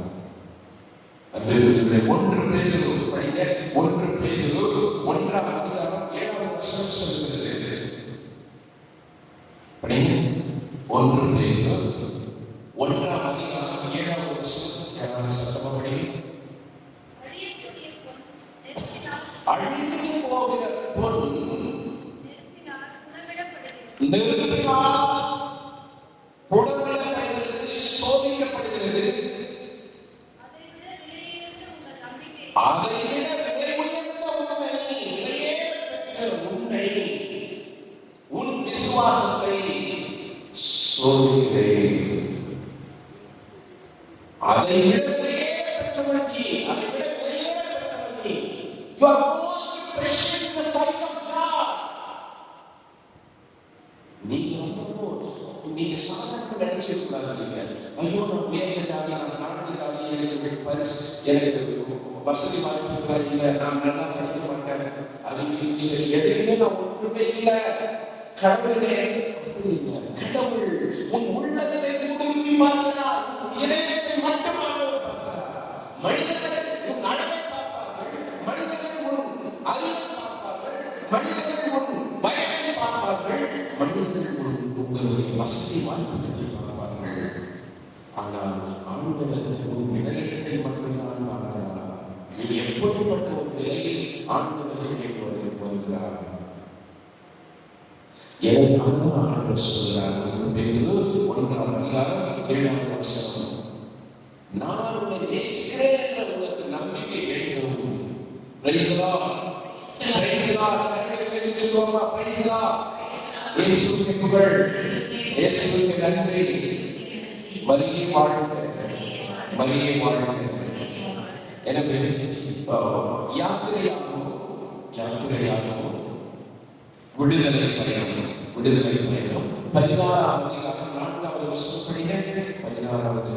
அன்புக்குரியவர்களே, 1 பேதுரு படிங்க. 1 பேதுரு 1ஆம் அதிகாரம் 7ஆவது வசனம் சொல்கிறது. படிங்க. 1 பேதுரு 1ஆம் அதிகாரம் 7ஆவது வசனம். யாராவது சத்தமா படிங்க. அழிந்து போகிற பொன் நெருப்பினால் புடமிடப்படுகிறது, சோதிக்கப்படுகிறது. அதை விட விலை உயர்ந்த உண்மை, விலையே பெற்ற உண்மை, உன் விசுவாசத்தை சோதிக்கிறேன். அதை விட விலையே பெற்றவள் நீ, அதை விட விலையே பெற்றவள் நீ. You are most precious in the sight of God. நீங்க சாதாரண நினைச்சிருக்காங்க, ஐயோ நான் உயர்ந்த ஜாதி, நான் தாழ்ந்த ஜாதி, எனக்கு பரிசு, எனக்கு வசதி வாய்ப்பு இல்லை, நான் நல்லா படிக்க மாட்டேன், அறிவியலும் சரி, எதுவுமே நான் ஒன்றுமே இல்லை. கடவுளே, கடவுள் உன் உள்ளத்தை ஊடுருவி பார்க்கிறார், இதயத்தை மட்டும் ஆண்டவர் பார்க்கிறார். மனிதர்கள் உன் அழகை பார்ப்பார்கள், மனிதர்கள் உன் அறிவை பார்ப்பார்கள், மனிதர்கள் உன் பயத்தை பார்ப்பார்கள், மனிதர்கள் உன் உங்களுடைய வசதி வாய்ப்புகளை பார்ப்பார்கள். ஆனால் ஆண்டவர் ஒரு நிலையத்தை மட்டும்தான் பார்க்கிறார். நீ எப்படிப்பட்ட ஒரு நிலையில் ஆண்டவரை வருகிறார். ஆண்டவர் சொல்கிறார், 1ஆம் அதிகாரம் 7ஆம் வசனம், நான் உன்னை நேசிக்கிறேன் என்ற உனக்கு நம்பிக்கை வேண்டும். Praise the Lord, praise the Lord. கரங்களை சொல்லுவோமா? Praise the Lord. இயேசுவுக்கு புகழ், இயேசுவுக்கு நன்றி. மரியே வாழ்க, மரியே வாழ்க. எனவே யாத்திரையாகும் விடுதலை பயணம், விடுதலை பயணம். 16ஆம் அதிகாரம் 4வது வசனம் படிங்க. 16வது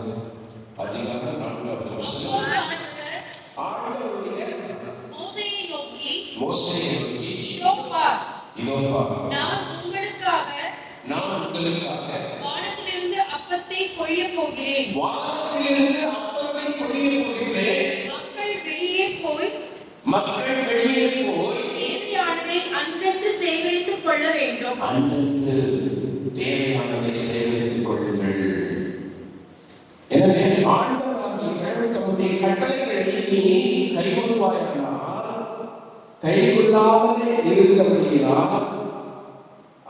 அதிகாரம் 4வது வசனம். ஆண்டவருடைய மோசேயை நோக்கி இதோ பார், நான் உங்களுக்காக வானத்திலிருந்து அப்பத்தை பொழியப் போகிறேன். மக்கள் வெளியே போய் தேவையானதை அன்றன்று சேகரித்துக் கொள்ள வேண்டும். அன்றன்று தேவையானதை சேகரித்துக் கொள்ளுங்கள். எனவே ஆண்டவர் தம்முடைய கட்டளைகளை நீ கைகொள்வாயானால், கைகொள்ளாமலே இருந்தபடியால்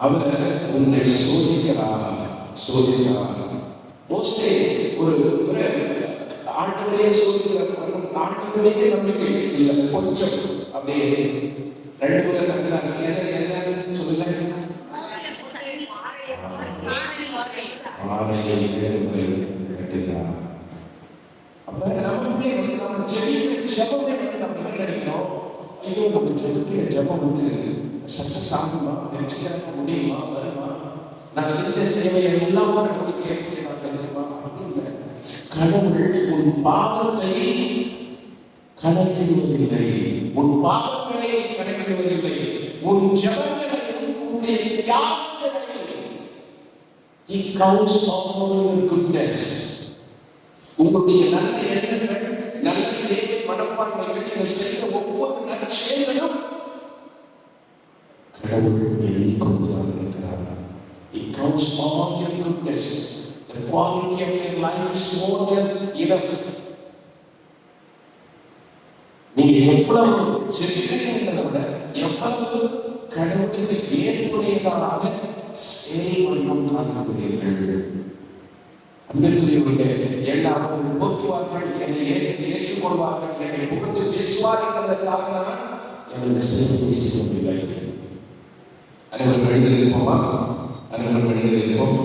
அவர் உன்னை சோதிக்கிறார். மோசே ஒரு ஆண்டவரே சோதிக்கிறார். ஆண்டவரே நம்பிக்கை இல்லை, கொஞ்சம் அப்படியே 2 முறை தந்தாங்க. என்ன சொல்லுங்க? 6 முறை கட்டினார். அப்ப நமக்குள்ளே நம்ம ஜெபிக்கிற ஜெபமே நம்ம என்ன நினைக்கிறோம்? ஐயோ, நம்ம ஜெபிக்கிற ஜெபம் சக்சஸ் ஆகுமா, வெற்றிகரமாக முடியுமா, வருமா, நான் செஞ்ச சேவையை எல்லாமா நமக்கு கேட்க நான் தெரியுமா? அப்படின்னு கடவுள் உன் பாவத்தை கணக்கிடுவதில்லை, உன் பாவங்களை கணக்கிடுவதில்லை, உன் ஜெபங்களை, உன்னுடைய தியாகங்களை. He counts all your goodness. உங்களுடைய நல்ல எண்ணங்கள், நல்ல சேவை மனப்பான்மைகள், நீங்கள் செய்த ஒவ்வொரு நற்செயல்களும் கடவுள் எண்ணிக்கொண்டுதான் இருக்கிறார். He counts all your goodness. The quality of your life is more than enough. நீங்க எவ்வளவு ஜெபிக்கிறீங்களோ விட எவ்வளவு கடவுளுக்கு ஏற்புடையதாக சேவையும் காண்கிறீர்கள். அன்பிற்குரியவர்களே, எல்லாரும் போற்றுவார்கள், என்னை ஏற்றுக்கொள்வார்கள், என்னை புகழ்ந்து பேசுவார்கள் என்பதற்காக நான் எனது சேவையை செய்யவில்லை. அனைவரும் எழுந்திருப்போமா? அனைவரும் எழுந்திருப்போம்.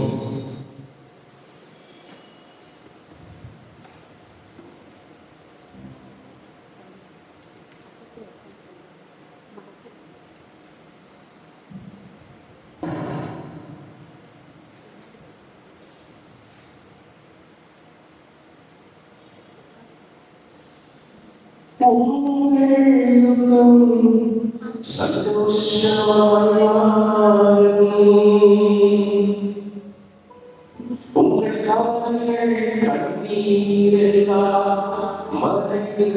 உங்கள் கவலைகள் கண்ணீரெல்லாம் மறைந்து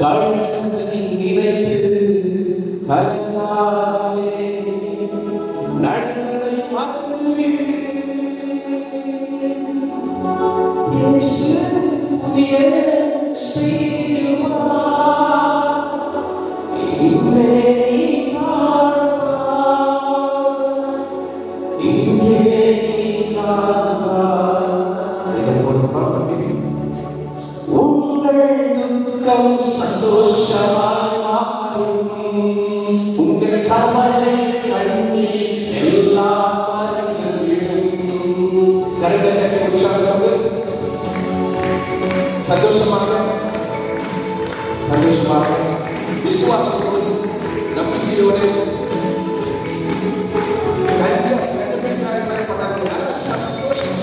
கடவுளை நினைத்து கலங்காதே, நடந்ததை மறந்துவிடு. இயேசு புதிய செய்திடுவார், இன்றே நீ காண்பார், இன்றே நீ காண்பார். இதை போல பார்ப்பீங்க. உங்கள் துக்கம் சந்தோஷமாய் மாறும், உங்கள் கவலை கண்ணீர் எல்லாம் மறந்துவிடும். கருத்தை உற்சாகத்தோடு சந்தோஷமாக விசுவாசத்தோடு நம்பிக்கையோடு நல்ல சந்தோஷம்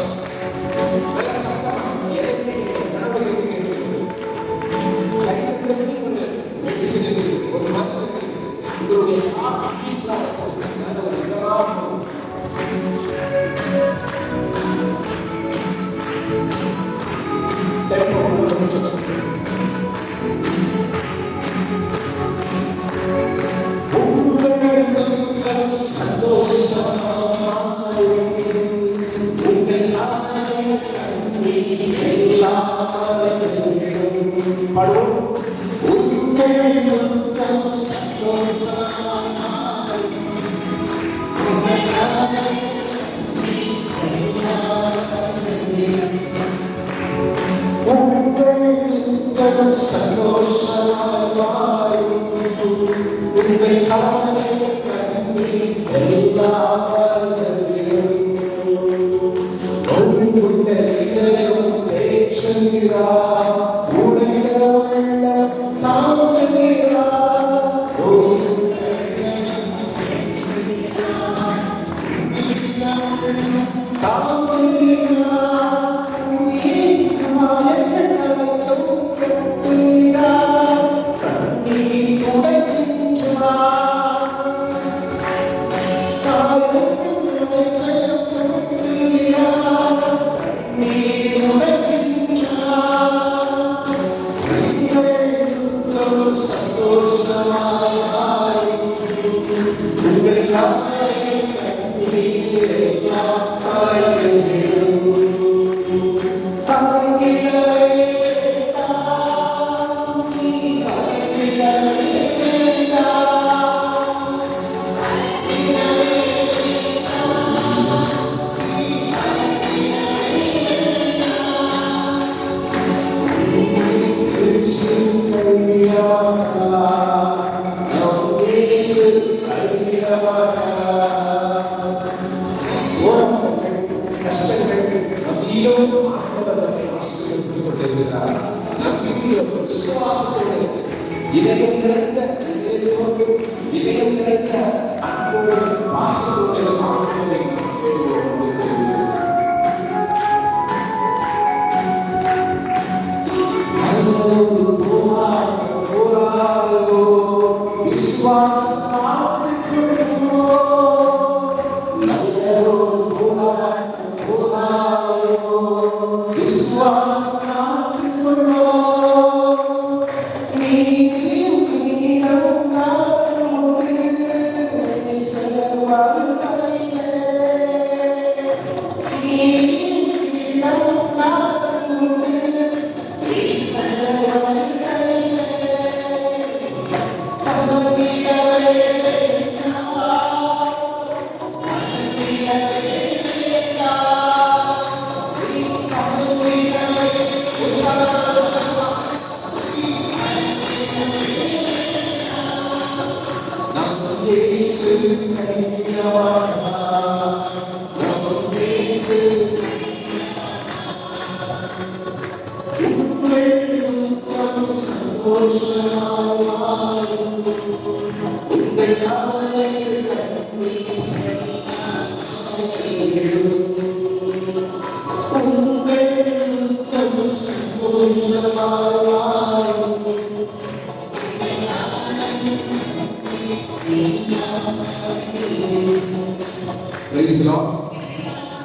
Praise the Lord.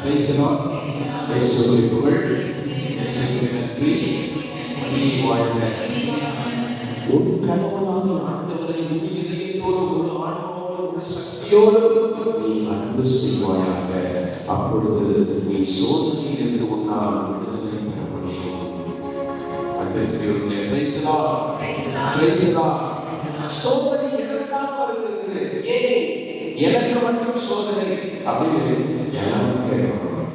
Praise the Lord. இயேசுவை புகழ். இயேசுவை நன்றி. மணி வாழ்க. உன் கணவனாகிய ஆண்டவரை முழு இதயத்தோடு, முழு ஆன்மாவோடு, முழு சக்தியோடு நீ அன்பு செய்வாயாக. அப்பொழுது நீ சோதனையிலிருந்து உன்னால் விடுதலை பெற முடியும். அன்பிற்குரியவர்களே, praise the Lord. Praise the Lord. சோதனை எதற்காக வருகிறது? ஏன் எனக்கு மட்டும் சோதனை அப்படின்னு எல்லாரும் கேட்கணும்.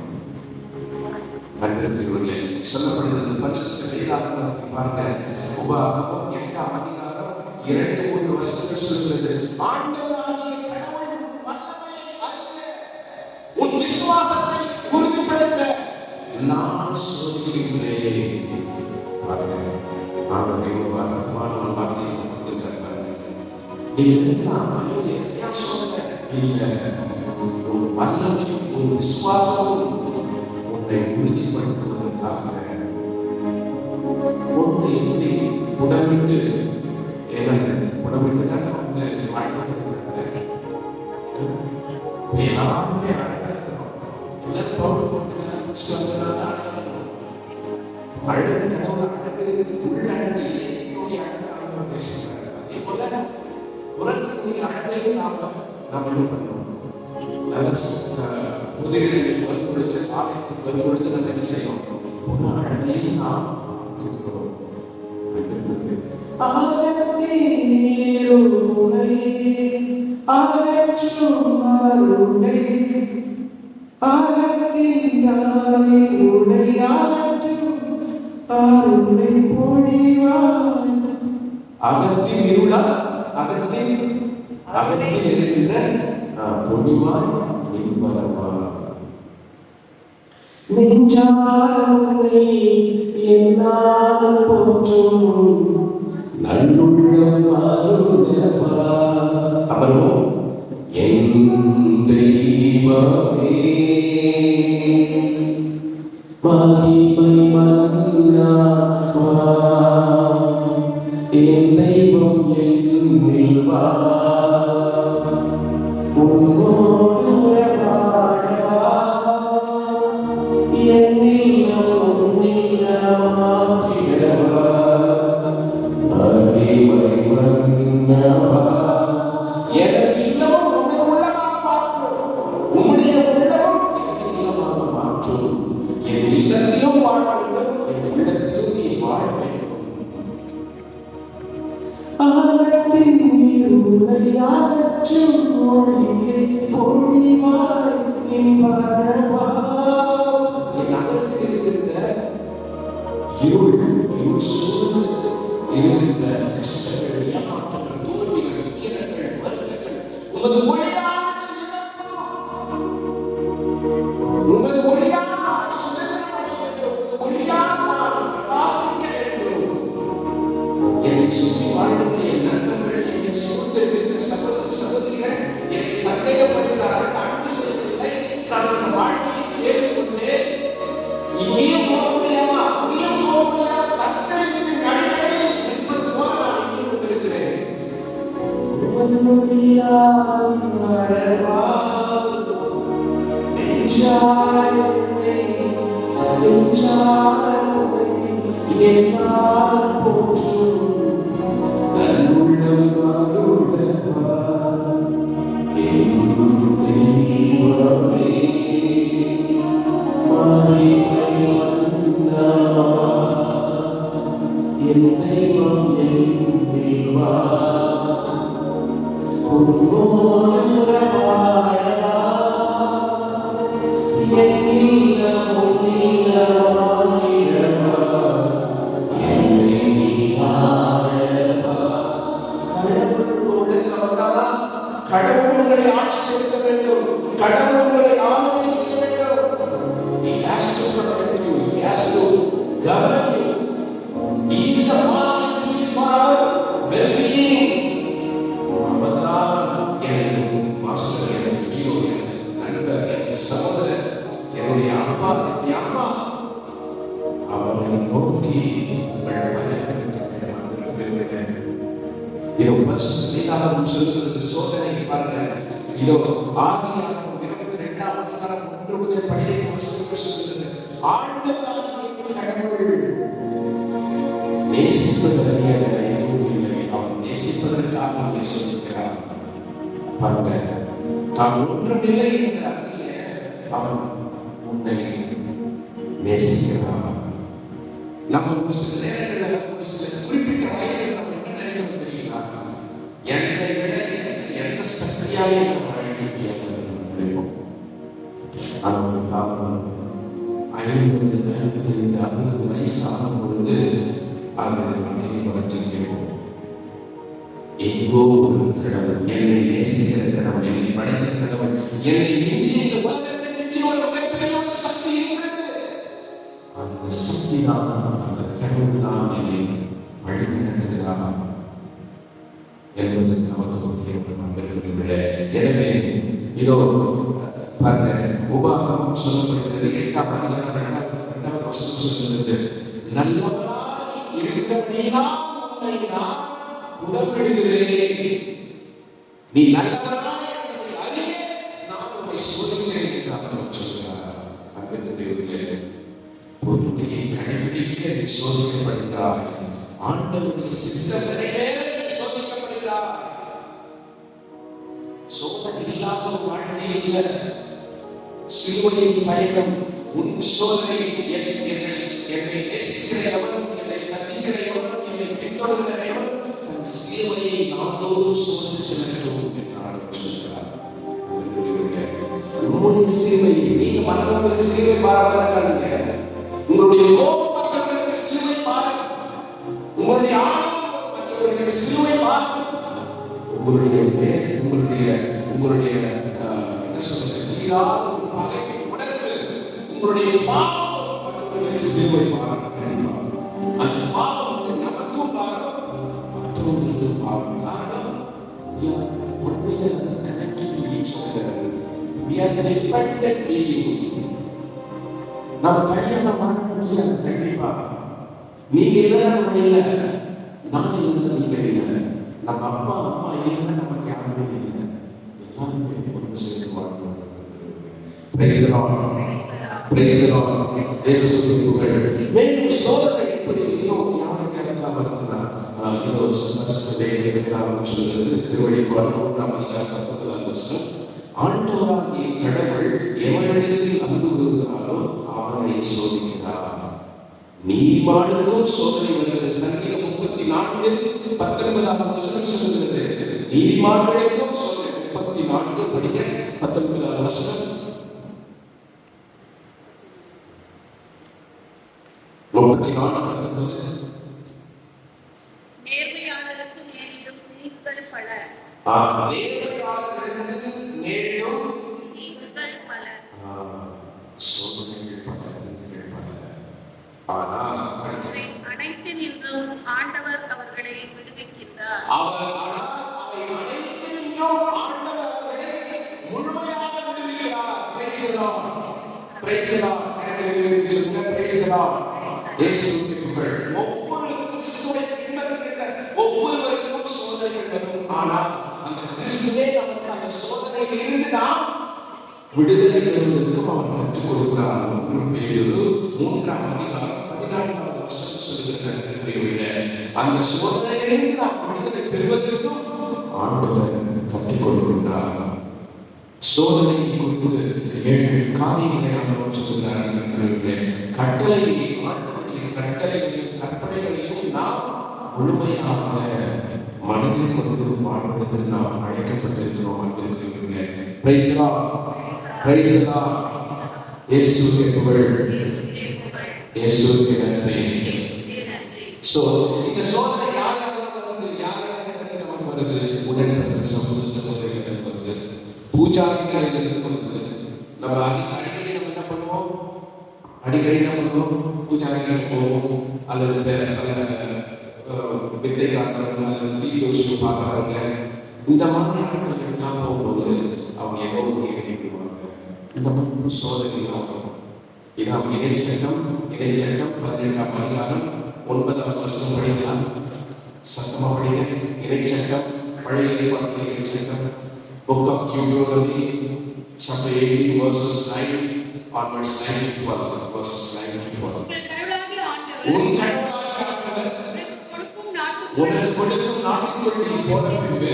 அன்பிற்குரியவர்களே, சொல்லப்படுகிறது பரிசுத்த வேதாகமத்தை பாருங்க. உபாகமம் 8ஆம் அதிகாரம் 2-3 வசனங்கள் சொல்கிறது. ஆண்டவராகிய கடவுள் உன் வல்லமையை அறிய, உன் விசுவாசத்தை உறுதிப்படுத்த நான் சோதிக்கிறேன். பாருங்க, ஆண்டவர் எவ்வளவு அற்புதமான ஒரு வார்த்தையை கொடுத்திருக்கார் பாருங்க. நீ நினைக்கலாம், ஐயோ எனக்கு ஏன் சோதனை? இல்லை, உன் வல்லமையும் உன் விசுவாசமும் உன்னை உறுதிப்படுத்துவதற்காக உன்னை எப்படி புடமிட்டு புடமிட்டு தானே அவங்க வாழ்க்கை எல்லாருமே அழகா இருக்கிறோம். எல்லாரும் பவுடர் போட்டு அழகு கடவுள் அழகு உள்ள அழகு இதயத்தினுடைய அழகு பேசுகிறார். அதே போல உலகத்தினுடைய அழகையும் நாம் என்ன பண்ணணும்? புதிரில் வரும் பொழுது, ஆலயத்தில் வரும் பொழுது நம்ம என்ன செய்யணும்? புனாழை நாம் பார்க்கிறோம். ஆலயத்தின் நீருலை அகற்றும் அருளை, ஆலயத்தின் நீருலை அகற்றும் அருளை பொழிவாய். அகத்தின் இருளா, அகத்தில் இருக்கின்ற பொழிவாய் நின்பரவா. நெஞ்சாரமுனை என்னாலும் போற்றும் நல்லுள்ளம் அருளவா. அப்புறம் என் தெய்வமே மகிமை மன்னாவா, என் தெய்வம் என்னில் வா, உன்னோடு உறவாடவா, என்னில் உன்னில் மாற்றிடவா, மகிமை மன்னவா. எனது இல்லமும் உமது உள்ளமாக மாற்றும், உம்முடைய உள்ளமும் எனது இல்லமாக மாற்றும். என் இல்லத்திலும் வாழ வேண்டும், என் உள்ளத்திலும் நீ வாழ வேண்டும். ஆலத்தின் இருளை அகற்றும் ஒளியை பொழிவாய் நின்பரவா. என் அகத்தில் இருக்கின்ற இருள் சூழ்ந்து இருக்கின்ற கஷ்டங்கள், ஏமாற்றங்கள், தோல்விகள், வீரங்கள், வருத்தங்கள் உமது ஒளியாக நிரப்பும். உமது ஒளியாக நான் சுதந்திரமடைய வேண்டும், உமது ஒளியாக நான் வாசிக்க வேண்டும். என்னை சுற்றி வாழ்கின்ற என் நண்பர்கள், என்னை சூழ்ந்திருக்கின்ற சகோதர சகோதரிகள் என்னை சந்தேகப்படுகிறார்கள், அன்பு செய்வதில்லை. நான் இந்த வாழ்க்கையை தேர்ந்து கொண்டேன். இங்கேயும் போக முடியாம, அங்கேயும் போக முடியாம, தத்தளித்து நடுநிலையில் நிற்பது போல நான் நின்று கொண்டிருக்கிறேன். உமது மொழியால் வரவா, நெஞ்சாரமுனை என்னால் போற்றும் நல்லுள்ளம் அருளவா, என் தெய்வமே மகிமை மன்னவா, என் தெய்வம் என்னில் வா, உன்னோடு உறவாடவா, என் இல்லம் உன்னில் வாழ்கிறவா, என்னை நீ ஆளவா. கடவுள் உள்ளத்தில் வந்தாதான் கடவுள் உங்களை ஆட்சி செலுத்த வேண்டும், கடவுள் உங்களை ஆளுமை செய்ய வேண்டும். He has to protect you, he has to govern you. He is the master, he is for our well-being. அவர்தான் எனக்கு மாஸ்டர், எனக்கு ஹீரோ, எனக்கு நண்பர், எனக்கு சகோதரர், என்னுடைய அப்பா, என்னுடைய அம்மா. அவரை நோக்கி உங்கள் பயணங்களுக்கு வேண்டும். இதோ பரிசுத்தம் சொல்லுகிறது, சோதனை பாருங்கள். இதோ ஆதியாகமம் 22ஆம் அதிகாரம் 1 முதல் 12 வசனங்கள் சொல்லுகிறது. ஆண்டவராகிய கடவுள் நேசிப்பதற்கு எதுவும் இல்லை, அவர் நேசிப்பதற்காக நம்மை சோதிக்கிறார். பாருங்க, தான் ஒன்றுமில்லை என்ற அறிய அவர் உன்னை நேசிக்கிறார். நம்ம ஒரு சில நேரங்களில் ஒரு சில குறிப்பிட்ட வயதில் நம்ம என்ன நினைக்கணும் தெரியுங்களா? என்னை விட எந்த சக்தியாலே நம்ம அழைக்க முடியாது நினைப்போம். ஆனால் ஒரு காரணம் 50, 55, 60 வயசு ஆகும் பொழுது அதை நம்மை குறைச்சிருக்கிறோம். எங்கோ ஒரு கடவுள், என்னை நேசிக்கிற கடவுள், என்னை படைத்த கடவுள், என்னை மிஞ்சி இந்த உலகத்தை மிஞ்சி ஒரு மிகப்பெரிய ஒரு சக்தி இருக்கிறது. அந்த சக்தி தான், அந்த கடவுள் தான் என்னை வழி நடத்துகிறார் என்பது நமக்கு ஒரு நம்பிக்கை. எனவே இதோ பாருங்க, உபாகமம் சொல்லப்படுகிறது 8ஆம் அதிகாரம் 2வது வசனம் சொல்கிறது, நல்லவராய் இருக்கிறபடியினால் உன்னை நான் உடன்படுகிறேன். நீ நல்லவராய் என்பதை அறிய நான் உன்னை சோதிக்கிறேன் என்று அவர் சொல்கிறார். அன்பிற்குரியவர்களே, பொறுமையை கடைபிடிக்க நீ சோதிக்கப்படுகிறாய். ஆண்டவருடைய சித்தம் நிறைவேற நீ சோதிக்கப்படுகிறாய். சோதனை இல்லாத வாழ்க்கை இல்லை. அல்ல. சிலுவையின் பயணம் உன் சோதனை. என்னை நேசிக்கிற எவனும், என்னை சந்திக்கிற எவனும், என்னை பின்தொடர்கிற எவனும் தன் சிலுவையை நாள்தோறும் சோதனை செல்லட்டும் என்று ஆண்டவர் சொல்கிறார். உங்களுடைய சிலுவை, நீங்க மற்றவங்களுக்கு சிலுவை பாராம இருக்காங்க. உங்களுடைய கோபம் மற்றவர்களுக்கு சிலுவை பாராம, உங்களுடைய ஆணவம் மற்றவர்களுக்கு சிலுவை பாராம, உங்களுடைய என்ன சொல்றது, தீராத பகைமை உணர்வு, உங்களுடைய பாவம் மற்றவர்களுக்கு சிலுவை பாராம. அந்த பாவம் வந்து நமக்கும் பாரம், மற்றவர்களுக்கும் பாரம். காரணம், we are dependent being. நம்ம தனியாக மாற முடியாது. கண்டிப்பா நீங்க இல்லைன்னா நம்ம இல்லை, நான் இல்லை நீங்க இல்லை, நம்ம அப்பா அம்மா இல்லைன்னா நமக்கு யாருமே இல்லை, எல்லாருமே ஒன்று சேர்ந்து வாழ்க்கை. Praise the Lord. Praise the Lord. இயேசுவின் புகழ். மேலும் சோதனை எப்படி இன்னும் யாருக்கு இருக்காம இருக்குன்னா, இது ஒரு சொல்லுகிறது திருவள்ளுவர் 3:19. ஆண்டவராகிய கடவுள் எவனிடத்தில் அன்பு கூறுகிறாரோ அவனை சோதிக்கிறார். நீதிமானுக்கும் சோதனை வருகிறது. சங்கீதம் 34:19 சொல்லுகிறது, நீதிமான்களுக்கும் சோதனை. 34:19. 34:19. நேர்மையாளருக்கு நேரிடும் தீங்குகள் பல. நேரிடும் தீங்குகள் பல. சோதனைகள் பல, தீங்குகள் பல. ஆனால் அனைத்து நின்றும் ஆண்டவர் அவர்களை விடுவிக்கின்றார். அவை அனைத்து நின்றும் ஆண்டவர் அவர்களை முழுமையாக விடுவிக்கிறார். Praise the Lord. Praise the Lord. Praise the Lord. இயேசுவின் புகழ். ஒவ்வொரு கிறிஸ்துவை பின்பற்றுகிற ஒவ்வொருவருக்கும் சோதனைகள் வரும். ஆனால் அந்த கிறிஸ்துவே நமக்கு அந்த சோதனையில் இருந்து நாம் விடுதலை பெறுவதற்கும் அவர் கற்றுக் கொடுக்கிறார். 1 பேதுரு 3:14 சொல்லுகிற அந்த சோதனையிலிருந்து நாம் விடுதலை பெறுவதற்கும் ஆண்டவர் கற்றுக் கொடுக்கின்றார். சோதனை குறித்து 7 காரியங்களை ஆண்டவர் சொல்கிறார். கட்டளையை, ஆண்டவருடைய கட்டளைகளையும் கற்பனைகளையும் நாம் முழுமையாக மனதில் கொண்டு வாழ்வதற்கு நாம் அழைக்கப்பட்டிருக்கிறோம். அன்பிற்குரியவர்களே, praise the Lord. Praise the Lord. இயேசுவே புகழ். இயேசுவே நன்றி. சோ இந்த சோதனை யாரால வருது? நமக்கு வருது. உடன்பிறந்த சகோதரர்களுக்கு வருது, பூஜாரிகளுக்கு வருது. நம்ம அடிக்கடி நம்ம என்ன பண்ணுவோம்? பூஜாரிகளுக்கு போவோம், அல்லது வித்தை காட்டுறவங்க, அல்லது தீ ஜோசிக்கு பார்க்குறவங்க, இந்த மாதிரியான எல்லாம் போகும்போது அவங்க ஏதோ ஒரு விடுவாங்க. இந்த மாதிரி சோதனைகள் ஆகும். இதான் இடைச்சட்டம் 18ஆம் அதிகாரம் 9ஆம் வசனம் படிக்கலாம். சத்தமா படிங்க. இடைச்சட்டம், பழைய ஏற்பாட்டில் இடைச்சட்டம். Book of Deuteronomy, chapter 18, verses 9 onwards, 9 to 12, verses 9 to 12. உன் கடவுளாகிய ஆண்டவர் உனக்கு கொடுக்கும் நாட்டுக்குள் நீ போன பின்பு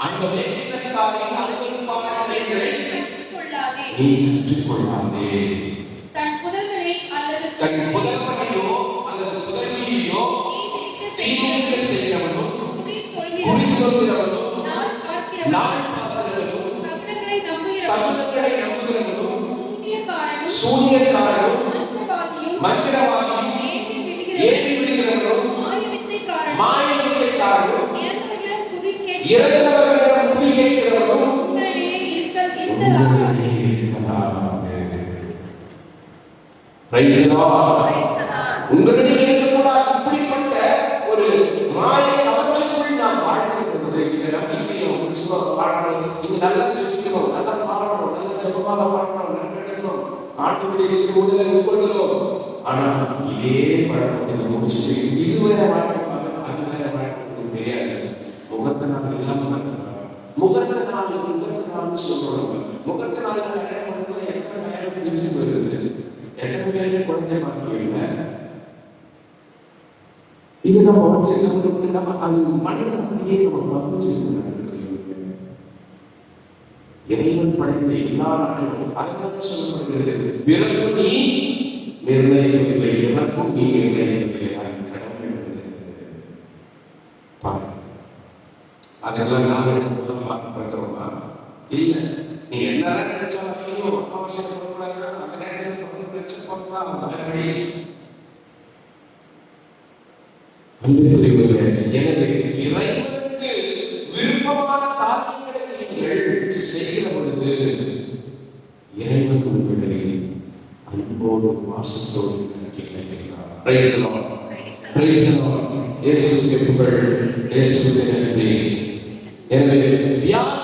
அந்த வேற்றினத்தாரின் அருவருப்பான செயல்களை நீ கற்றுக்கொள்ளாதே. தன் புதல்வனையோ அல்லது புதல்வியையோ தீங்கிக்க செய்கிறவனும், குறி சொல்கிறவனும், நாள் பார்க்கிறவனும், சகுனங்களை நம்புகிறவனும், சூனியக்காரனும், மந்திரவாதியும், ஏவி விடுகிறவனும், மாயவித்தைக்காரனும், இறந்தவர்களிடம் குறி கேட்கிறவனும் உங்களிடையே இருக்கக்கூடாது. இப்படிப்பட்ட ஒரு மாய கவர்ச்சிக்குள் நாம் வாழ்கிறது. இந்த நம்பிக்கையை வாழ்றது. நீங்க நல்லா ஜெபிக்கணும், நல்லா பாடணும், நல்லா ஜெபமாக பாடணும், நல்லா எடுக்கணும், ஆண்டுடைய திருமுறைகளை உட்கொள்கிறோம். ஆனா இதே பழக்கத்தை முடிச்சுட்டு இது வேற வாழ்க்கை, அது வேற வாழ்க்கை தெரியாது. முகத்தினால் இல்லாம முகத்தினால்னு சொல்றோம். முகத்தினால் கல்யாணம் பண்ணதுல எத்தனை கல்யாணம் பிரிஞ்சு போயிருது, எத்தனை பேருக்கு குழந்தை பார்க்கல. இது நம்ம அது மனிதன் அப்படியே நம்ம பதிவு. இறைவன் படைத்த எல்லா நாட்களும் அதனால சொல்லப்படுகிறது, பிறப்பு நீ நிர்ணயிப்பதில்லை, இறப்பும் நீ நிர்ணயிப்பதில்லை, அது கடவுள். அதெல்லாம் நான் நினைச்சதெல்லாம் பார்த்து பார்க்கிறோமா? இல்லை, நீ என்னதான் நினைச்சாலும் ஐயோ அவசியப்படக்கூடாது, அந்த நேரத்தில் நினைச்சு போகலாம். அன்புக்குரியவர்களே, எனவே இறைவனுக்கு விருப்பமான காரியங்களை நீங்கள் செய்கிற பொழுது இறைவன் உங்களை அன்போடு பாசத்தோடு நினைக்கிறார். Praise the Lord, praise the Lord. இயேசுவுக்கு புகழ், இயேசுவுக்கு நன்றி. எனவே வியாதியால்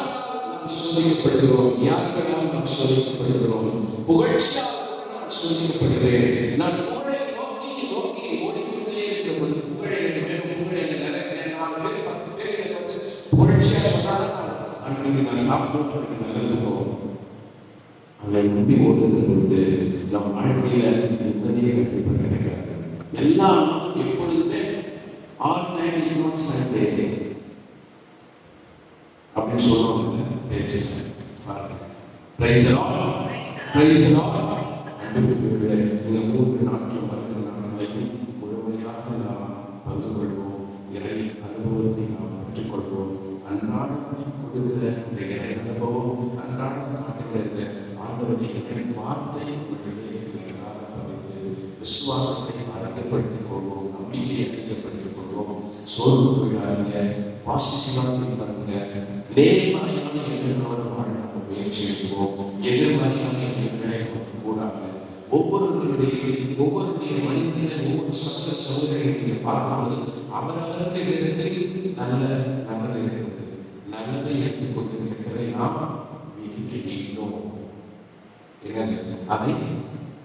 நாம் சோதிக்கப்படுகிறோம், வியாதிகளால் நாம் சோதிக்கப்படுகிறோம், புகழ்ச்சியால் நான் சோதிக்கப்படுகிறேன். நான் புகழை நோக்கி நோக்கி ஓடிக்கொண்டே இருக்கிற பொழுது புகழை நினைக்கிறேன். 4 பேர் 10 பேர் எனக்கு வந்து புகழ்ச்சியா சொன்னாதான் அன்றைக்கு நான் சாப்பிட்டு நல்லது போகும். அதை நம்பி ஓடுகிற பொழுது நம் வாழ்க்கையில நிம்மதியே கண்டிப்பாக கிடைக்காது. எல்லாம் எப்பொழுதுமே all time is not Sunday அப்படின்னு சொல்லுவாங்க பேச்சு. Praise the Lord, praise the Lord. அன்புக்குரியவர்களே, இந்த 3 நாட்கள் வருகிற நாட்களை முழுமையாக நாம் பங்கு கொள்வோம். இறை அனுபவத்தை நாம் பெற்றுக்கொள்வோம். அன்றாடம் கொடுக்கிற இந்த இறை அனுபவம், அன்றாடம் காட்டுகிற இந்த ஆண்டவருடைய இறை வார்த்தை பதித்து விசுவாசத்தை அதிகப்படுத்திக் கொள்வோம், நம்பிக்கையை அதிகப்படுத்திக் கொள்வோம். சோர்வு கொள்ளாதீங்க, பாசிட்டிவாக பாருங்க. நேர்மறையான எண்ணங்களோடு வாழ நம்ம முயற்சி எடுப்போம். எதிர்மறையான எண்ணங்களை கூடாது. ஒவ்வொருவருடைய மனிதன ஒவ்வொரு சகோதர சகோதரிகளை நீங்கள் பார்க்கும்போது அவரவர்களிடத்தில் நல்லது இருக்கிறது. நல்லதை எடுத்துக்கொண்டு கெட்டதை நாம் என்னது அதை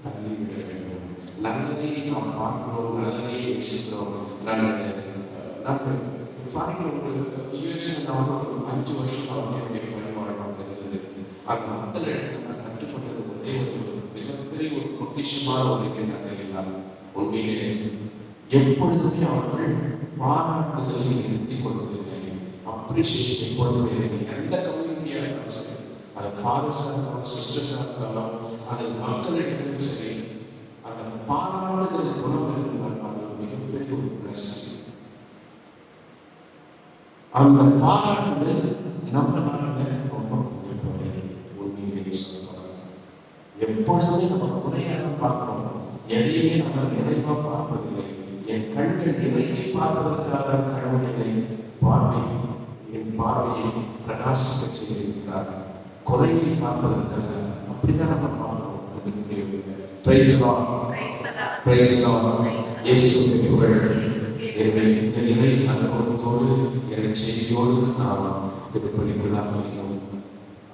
தள்ளிவிட வேண்டும். நல்லதை நாம் பார்க்கிறோம், நல்லதையே நேசிக்கிறோம். நாங்கள் யுஎஸ்ல நான் 5 வருஷம் என்னுடைய பணிவாழ்வாக இருந்தது. அந்த மக்களிடத்தில் நான் கற்றுக்கொண்டது ஒரே ஒரு மிகப்பெரிய ஒரு பொக்கிஷமான ஒரு தெரிந்தால் உண்மையிலே எப்பொழுதுமே அவர்கள் பாராட்டுதலை நிறுத்திக் கொள்வதில்லை. அப்ரிசியேஷன் எப்பொழுதுமே எந்த கம்யூனிட்டியாக இருந்தாலும் சரி, அது ஃபாதர்ஸாக இருந்தாலும் சிஸ்டர்ஸாக இருந்தாலும் அது மக்களிடத்திலும் சரி, அந்த பாராட்டுதல் குணம் இருந்தால் அது மிகப்பெரிய ஒரு பிளஸ். அந்த பாராட்டுதல் நம்ம நாட்டில் ரொம்ப கொஞ்சம் உண்மையிலேயே சொல்லுவாங்க. எப்பொழுதுமே நம்ம குறையாக பார்க்கிறோம், எதையுமே நம்ம நிறைவா பார்ப்பதில்லை. என் கண்கள் நிறைவை பார்ப்பதற்காக கடவுளில்லை, என் பார்வையை பிரகாசிக்க செய்திருக்கிறார். குறையை பார்ப்பதற்காக அப்படிதான் நம்ம பார்க்கிறோம். Praise the Lord, praise the Lord. இயேசுவுக்கு புகழ். எனவே இந்த இறை அனுபவத்தோடு இறை செய்தியோடு நாம் திருப்பலிக்குள்ளாக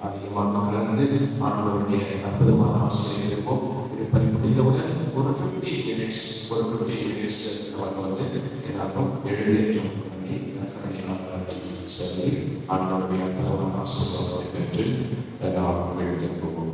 அதிகமாக கலந்து ஆண்டவருடைய அற்புதமான ஆசிரியர் இருப்போம். திருப்பலி முடிந்தவுடன் ஒரு 15 minutes நமக்கு வந்து எல்லாரும் எழுதேற்றம் பண்ணி சொல்லி ஆண்டவருடைய அற்புதமான ஆசீர்வாதத்தை பெற்று நாம் எழுதியிருப்போம்.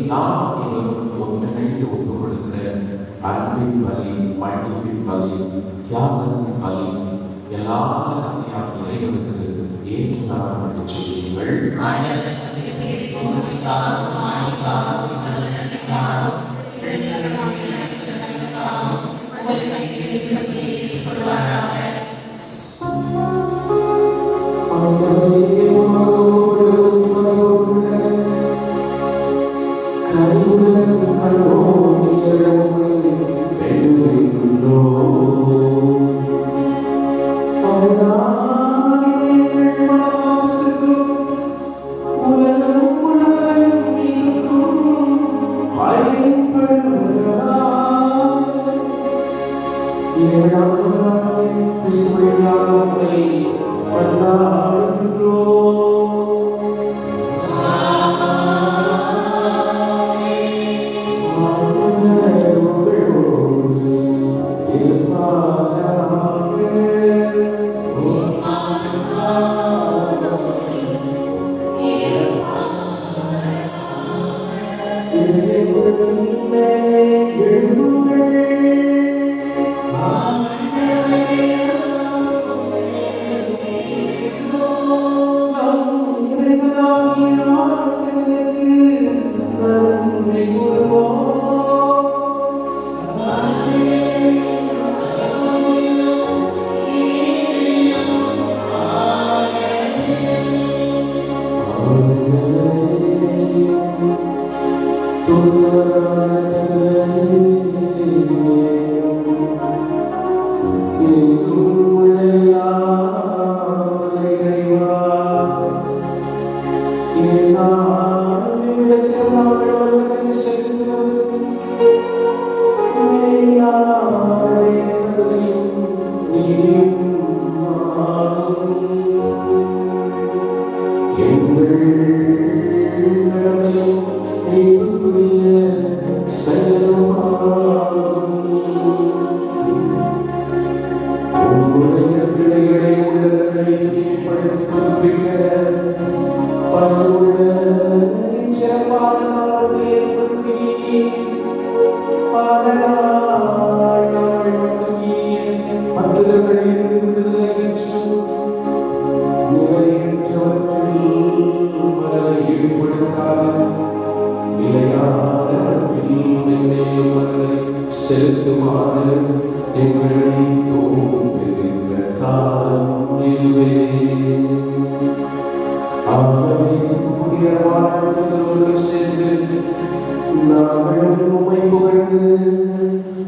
நாம் அனைவரும் ஒன்றிணைந்து ஒப்புக் கொடுக்கிற அன்பின் பலி, மன்னிப்பின் பலி, தியாகத்தின் பலி எல்லா கதையாக இறைவனுக்கு ஏற்றுத்தாழ்வு செய்யுங்கள்.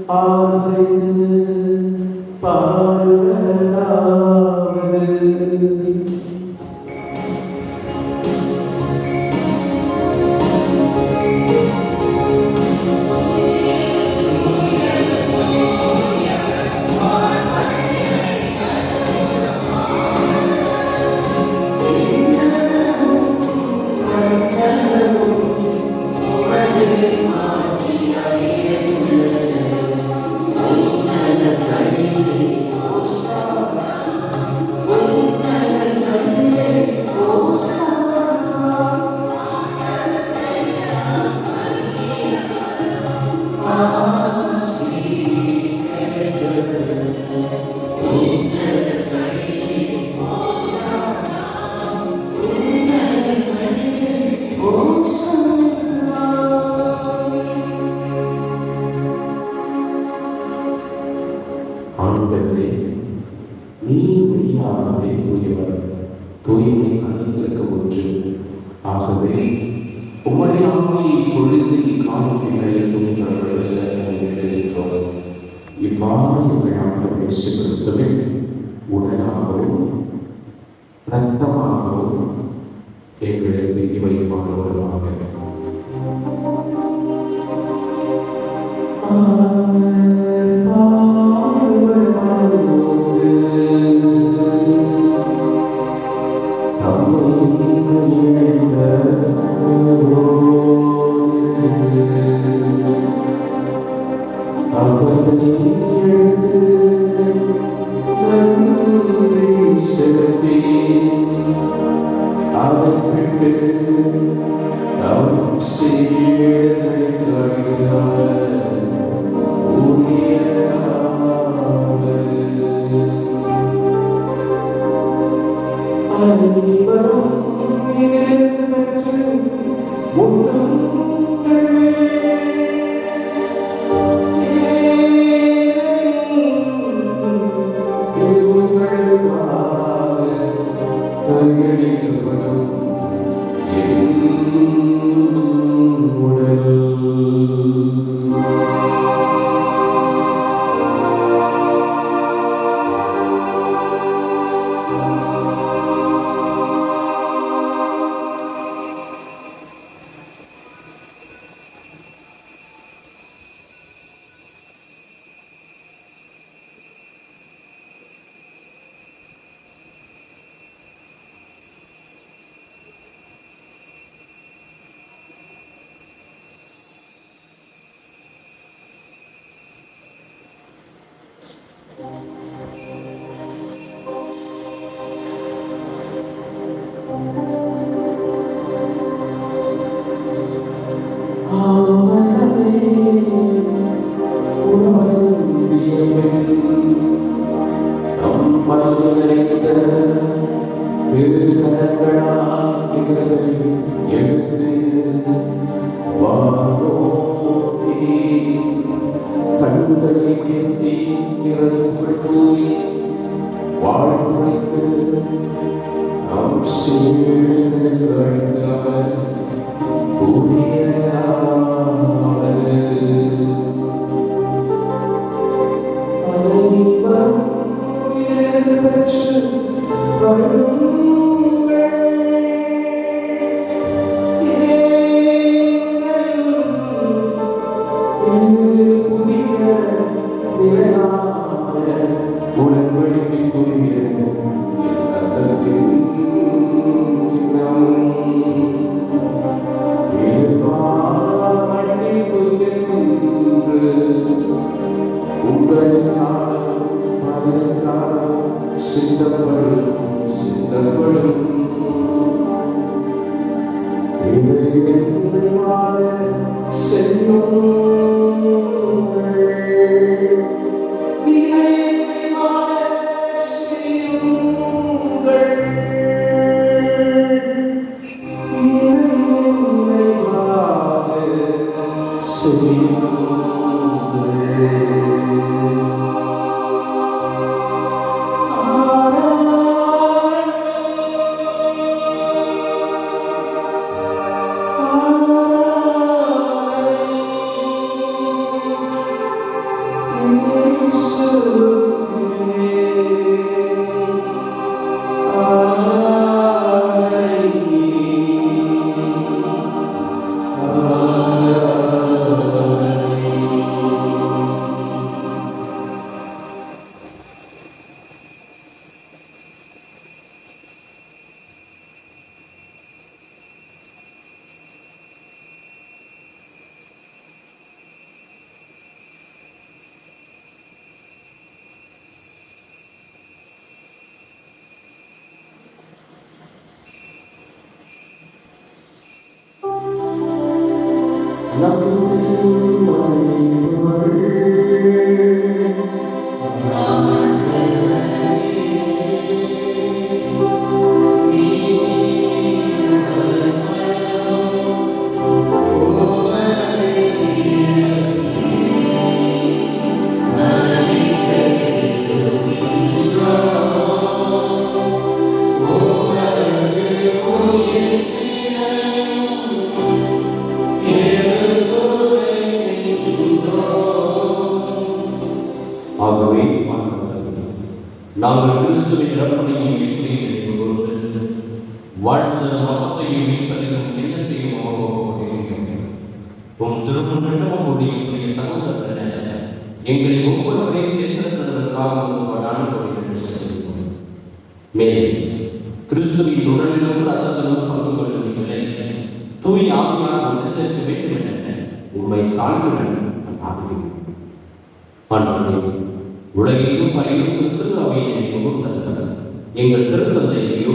I'll be அனைவரும் இதிலிருந்து பெற்று உண்ணுங்கள். இது உங்களுக்காக கையளிக்கப்படும் என் உடல். கண்களை உயர்த்தி நிறைவுபட்டோய் வாழ்த்துரைத்து நம் சீடர்களுக்கு அழைக்காமல் அனைவரும் இதிலிருந்து பெற்று வருங்கள். புதிய நிலையான உடன்படிக்கைக்குரிய இரத்தத்தின் கிண்ணம். மன்னிப்பு என்று உங்களுக்காக அதற்காக சிந்தப்படும் நிறைவாக செய்யுங்கள். இதை நிறைவாக செய்யுங்கள். நிறைவாக செய்யுங்கள். ஆகவே நாங்கள் கிறிஸ்துவின் இறப்பையை நினைவு கூர்ந்து வாழ்ந்த மகத்தையும் மீட்பதையும் எண்ணத்தையும் அவமானப்படுகிறோம். உம் திருமணம் உடைய தகுந்த எங்களை ஒவ்வொருவரையும் தேர்ந்தெடுத்ததற்காக நன்றியோடு செலுத்துகிறோம். மேலும் கிறிஸ்துவின் உடலிலும் ரத்தத்திலும் பங்கு கொள்ளும் எங்களை தூய் ஆவியார் வந்து சேர்க்க வேண்டும் என உண்மை தாழ்வுடன் ஆகுகிறோம். ஆண்டவரே, உலகெங்கும் பரியும் திரு அவையை நினைவுகூர்ந்தது எங்கள் திருத்தந்தையோ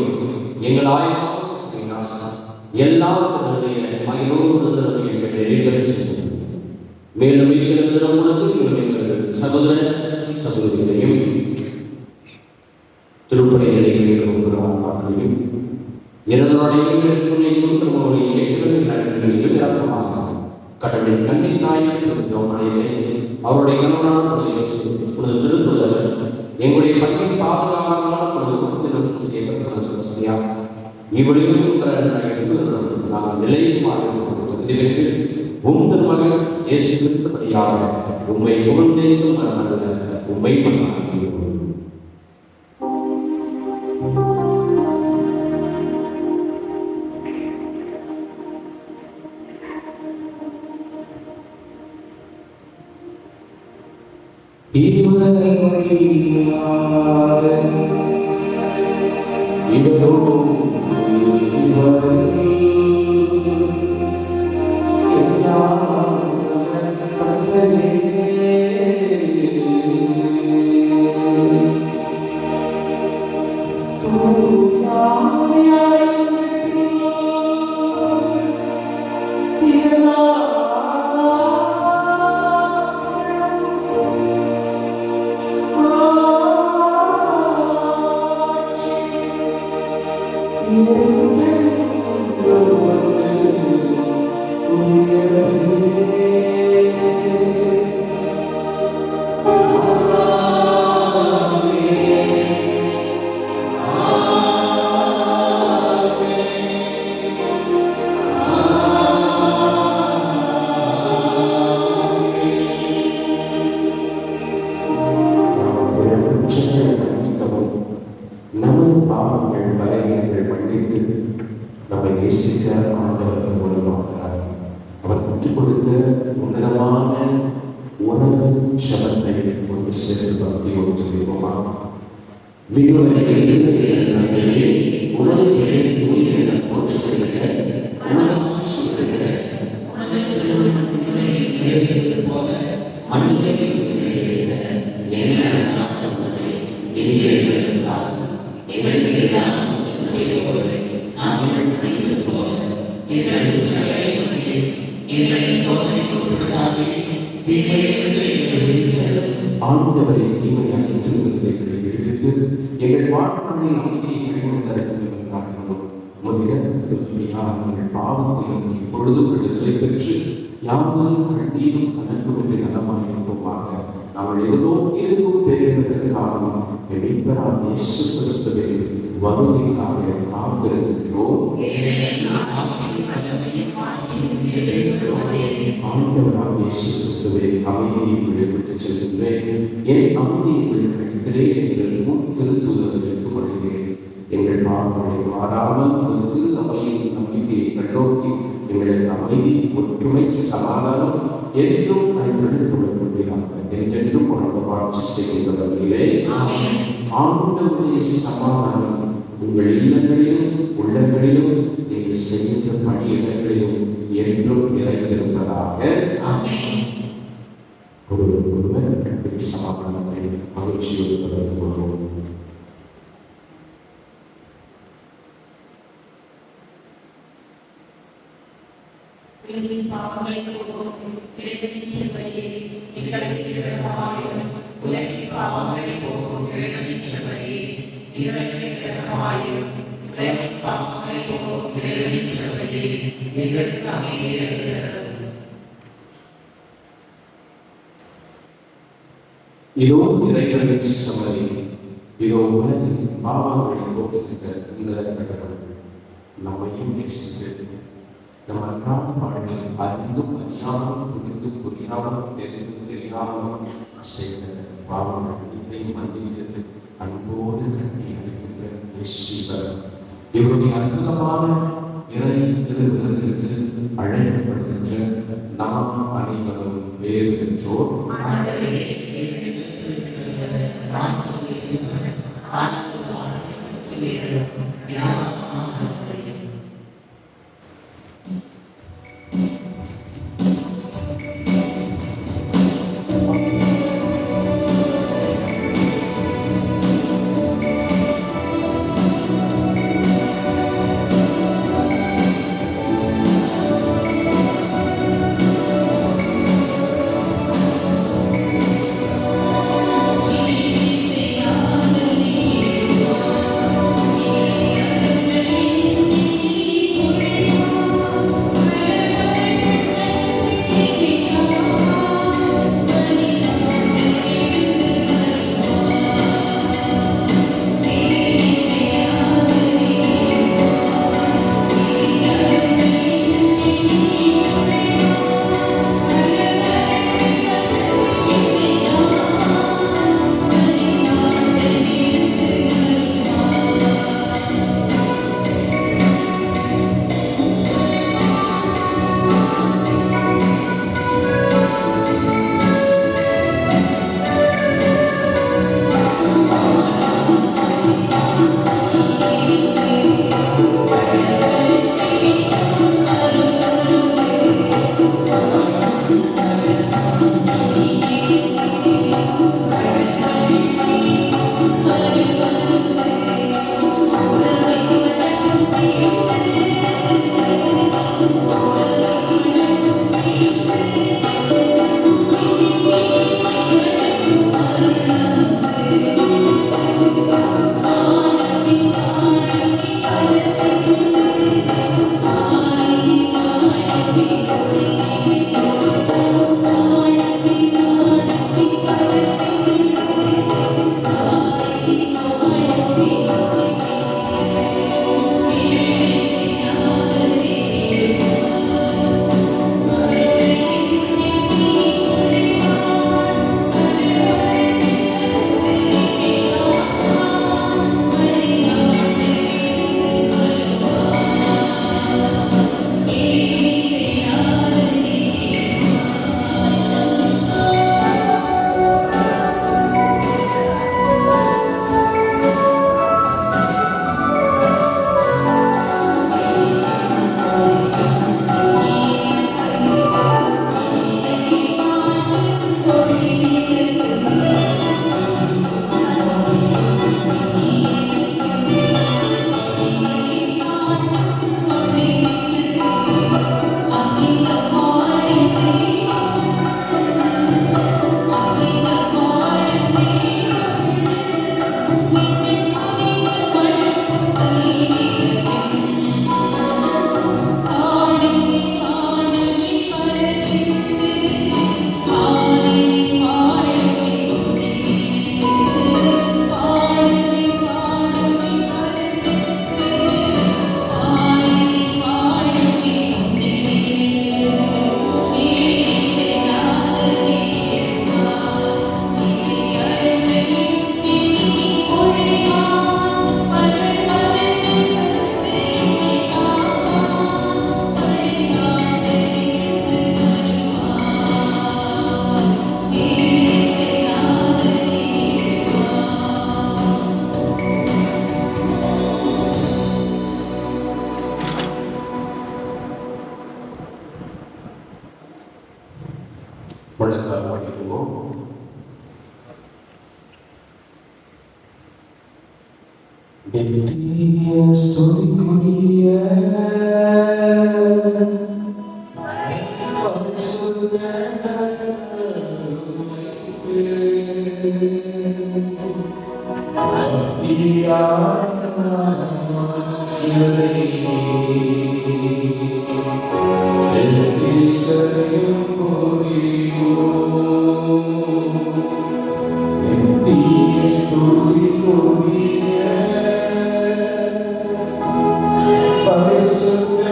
எங்கள் எல்லா மேலும் எங்கள் சகோதர சகோதரிகளையும் திருப்பணி நிலையில் இறந்தவருடைய துணையும் திருமணம் ஏற்றுதல் நடக்கின்ற இறக்கமாக கடவுளின் கண்ணித்தாய் ஜோமானே அவருடைய கணவனான உனது திருப்புதல் எங்களுடைய பணியின் பாதுகாவலான உனது குடும்பத்தினர் சுசியா இவளையும் நாங்கள் நிலையுமாறு தெரிவித்து உங்கள் மகன் இயேசு கிறிஸ்துபடியாக உண்மை புகழ்ந்தேக்கும் மரணமல்ல உண்மை பண்ணாகிறோம். நமது பாவங்கள் பலவீனங்கள் மன்னித்து நம்மை நேசிக்க ஆண்டவர் மூலமாகிறார். அவர் கற்றுக் கொடுத்த உன்னதமான உறவு சபத்தை கொண்டு சேர்ந்து பக்தியோடு சொல்லுவோமா? உனது பெயர் தூய்மை போற்றுகிற ஆண்டவரை தீமை அனைத்து விடுவித்து எங்கள் வாழ்க்கையில் அமைதியை காட்டுகிறோம். உங்கள் பாவத்திலும் இப்பொழுதும் விடுதலை பெற்று யாவரும் கண்ணீரும் கணக்கும் என்று நலமாயிருப்போமாக. நாங்கள் எதிர்நோக்கியிருக்கும் பேருக்காக மீட்பராக இயேசு கிறிஸ்துவை வருகைக்காக காத்திருக்கின்றோம். ஆண்டவராக இயேசு கிறிஸ்துவை அமைதியை விடுவிட்டு செல்கின்றேன். என் அமைதியை விடுவிக்கிறேன் என்று திருத்தூதர்களுக்கு வருகிறேன். எங்கள் பாவங்களை மாறாமல் ஒரு திரு அவையின் நம்பிக்கையை கண்ணோக்கி எங்களுக்கு அமைதி, ஒற்றுமை, சமாதானம் என்றும் என்றென்றும் வாழ்ச்சி செய்கின்றவர்களே. ஆண்டவருடைய சமாதானம் உங்கள் இல்லங்களிலும் உள்ளங்களிலும் நீங்கள் செய்கின்ற பணியிடங்களிலும் என்றும் நிறைந்திருப்பதாக. ஒருவருக்கொருவர் அன்பின் சமாதானத்தை மகிழ்ச்சியோடு பகிர்ந்து கொள்வோம். உலகின் பாவங்களை போக்கும் இறைவனின் செல்வரையே எங்களுக்கு இரக்கமாயிரும். உலகின் பாவங்களை போக்கும் இறைவனின் செல்வரையே எங்களுக்கு இரக்கமாயிரும். உலகின் பாவங்களை போக்கும் இறைவனின் செல்வரையே எங்களுக்கு அமைதியை அளிக்கிறது. இதோ இறைவனின் செல்வரை, இதோ உலகின் பாவங்களை போக்குகின்ற இந்த கடவுள் நம்மையும் நேசித்து நம்ம அன்றாட வாழ்வில் அறிந்தும் அறியாமல், புரிந்தும் புரியாமல், தெரிந்தும் தெரியாமல் செய்த பாவங்கள் அனைத்தையும் மன்னித்து அன்போடு கட்டி அளிக்கின்ற இயேசுவர் இவருடைய அற்புதமான இறை திருவிருந்திற்கு அழைக்கப்படுகின்ற நாம் அனைவரும் வேறு பெற்றோர். Yeah. முழங்கால் பண்ணிடுவோம். நித்திய ஸ்துதிக்குரிய பரிசுத்த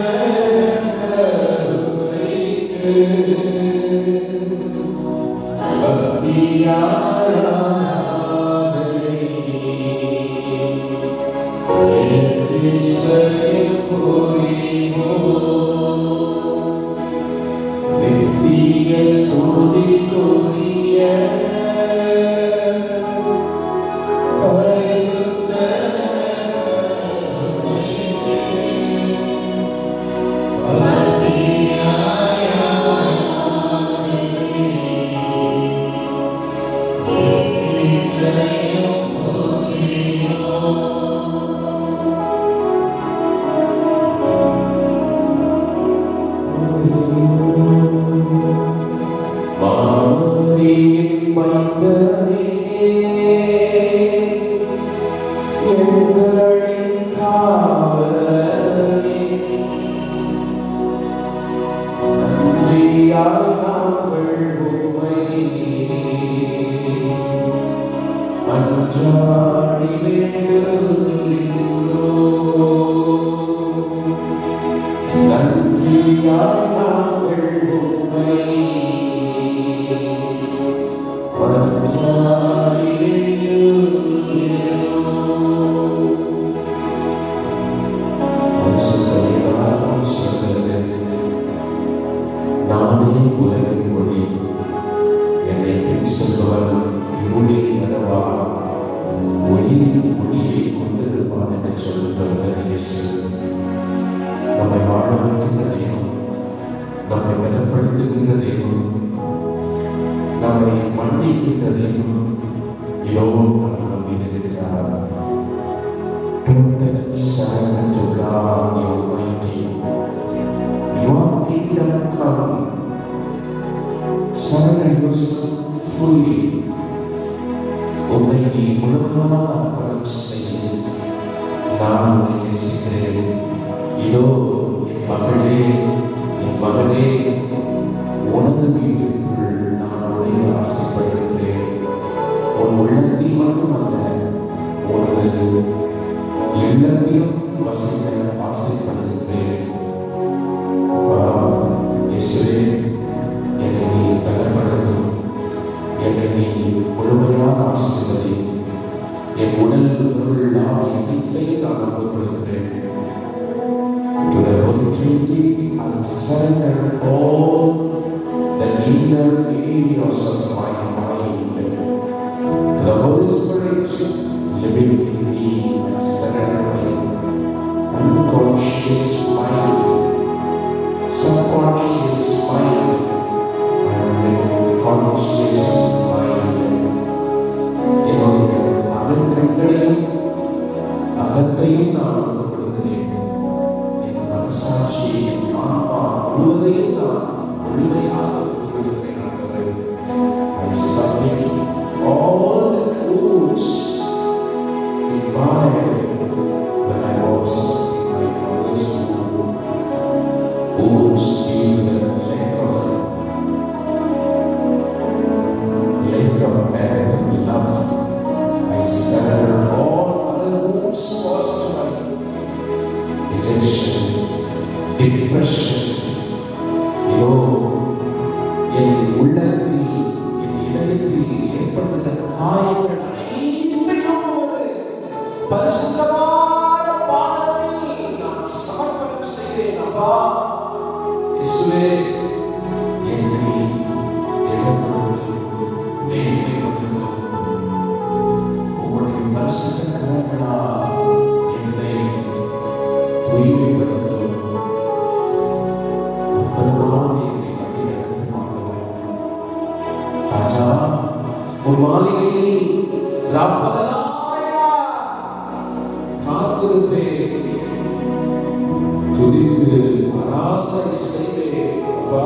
துதித்து ஆராதனை செய்வேன். அப்பா,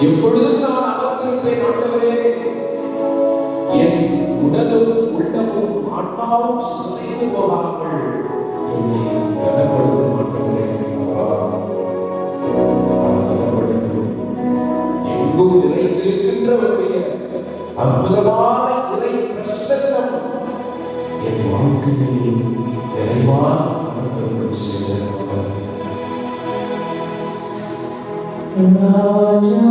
எப்பொழுதும் நான் அமர்ந்திருப்பேன் ஆண்டவரே. என் உடலும் உள்ளமும் ஆன்மாவும் சிதைந்து போகாமல் என்னை கனப்படுத்தும் ஆண்டவரே. அப்பா, கனப்படுத்தும். எங்கும் நிறைந்திருக்கின்றவருடைய அற்புதமான இறை பிரசன்னம் என் வாழ்க்கையில் நிறைவான அனுபவத்தை செய்கிறார். ராஜா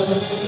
Amen.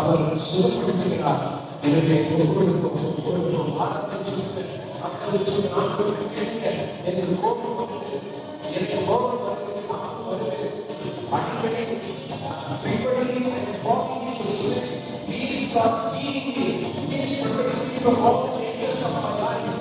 அவர் சுகப்படுத்துகிறார். எனவே ஒரு வாரத்தை சுட்டு எனக்கு கோபம் எனக்கு கோபம் please stop feeding me. Please protect me from all the dangers of my life.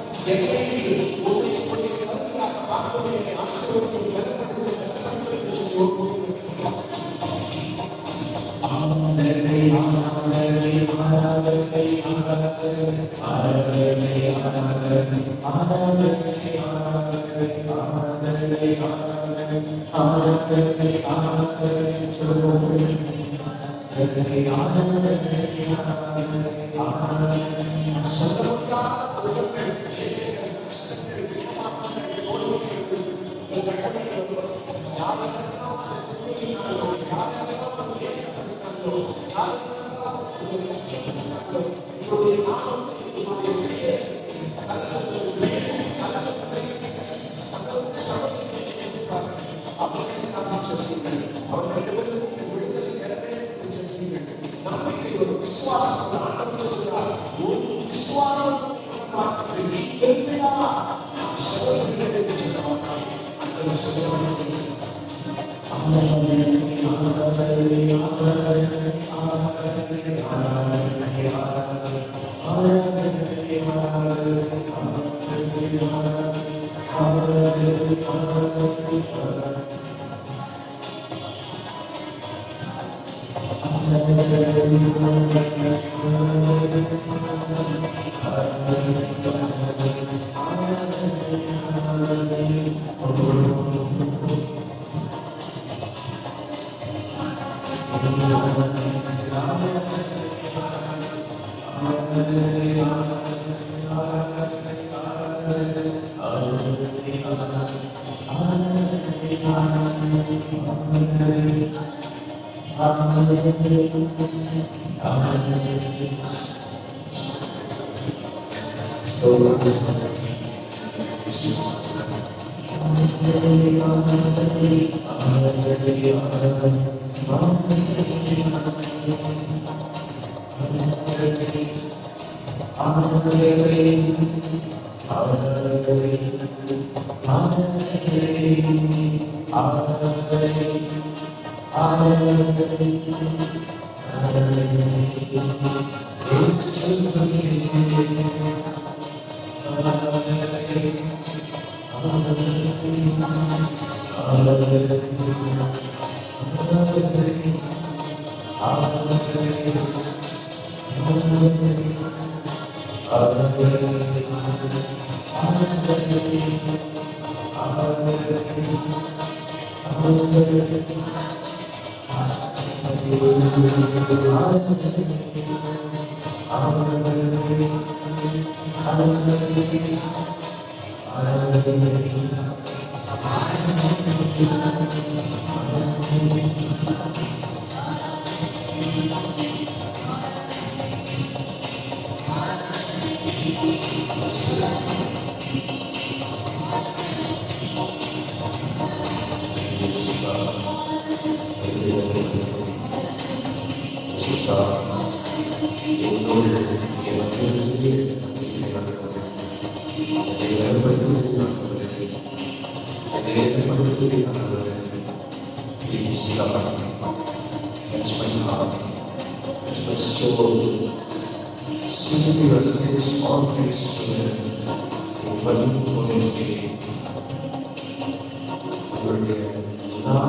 எல்லா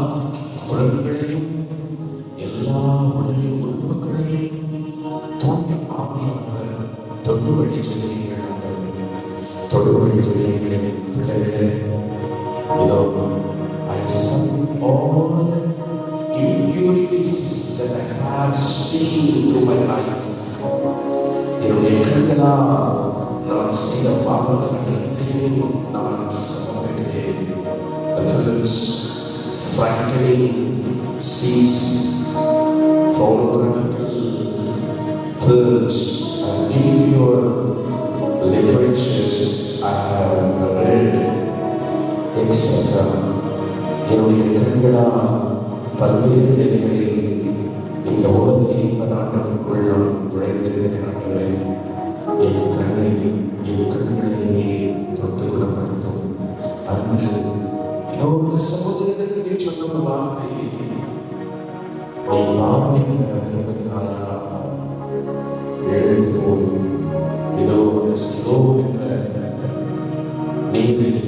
உறவுகளையும் எல்லா உடலின் உறுப்புகளையும் தூய ஆவியானவர் தொடுவழி செய்யுங்கள், தொடுவழி செய்யுங்கள் பிள்ளைகளே. இதோ I submit all the impurities that I have seen through my life. என்னுடைய கண்களால் நான் செய்த பாவங்கள் அனைத்தையும் நான் சமர்ப்பிக்கிறேன். The films, frightening scenes, photographical films, and impure literatures I have read, etc. என்னுடைய கண்களால் பல்வேறு நிலைகளில் இந்த உலக இன்ப நாட்டத்திற்குள் நான் நுழைந்திருக்கிறேன். என் கண்களை தொட்டு குணப்படுத்தும் அன்று இன்னொரு சமுதிரத்திற்கு சொன்ன வார்த்தை, நீ பார்வை பெறுவதற்காயா எழுந்து போய் இதோ சிலோ என்ற நீரில்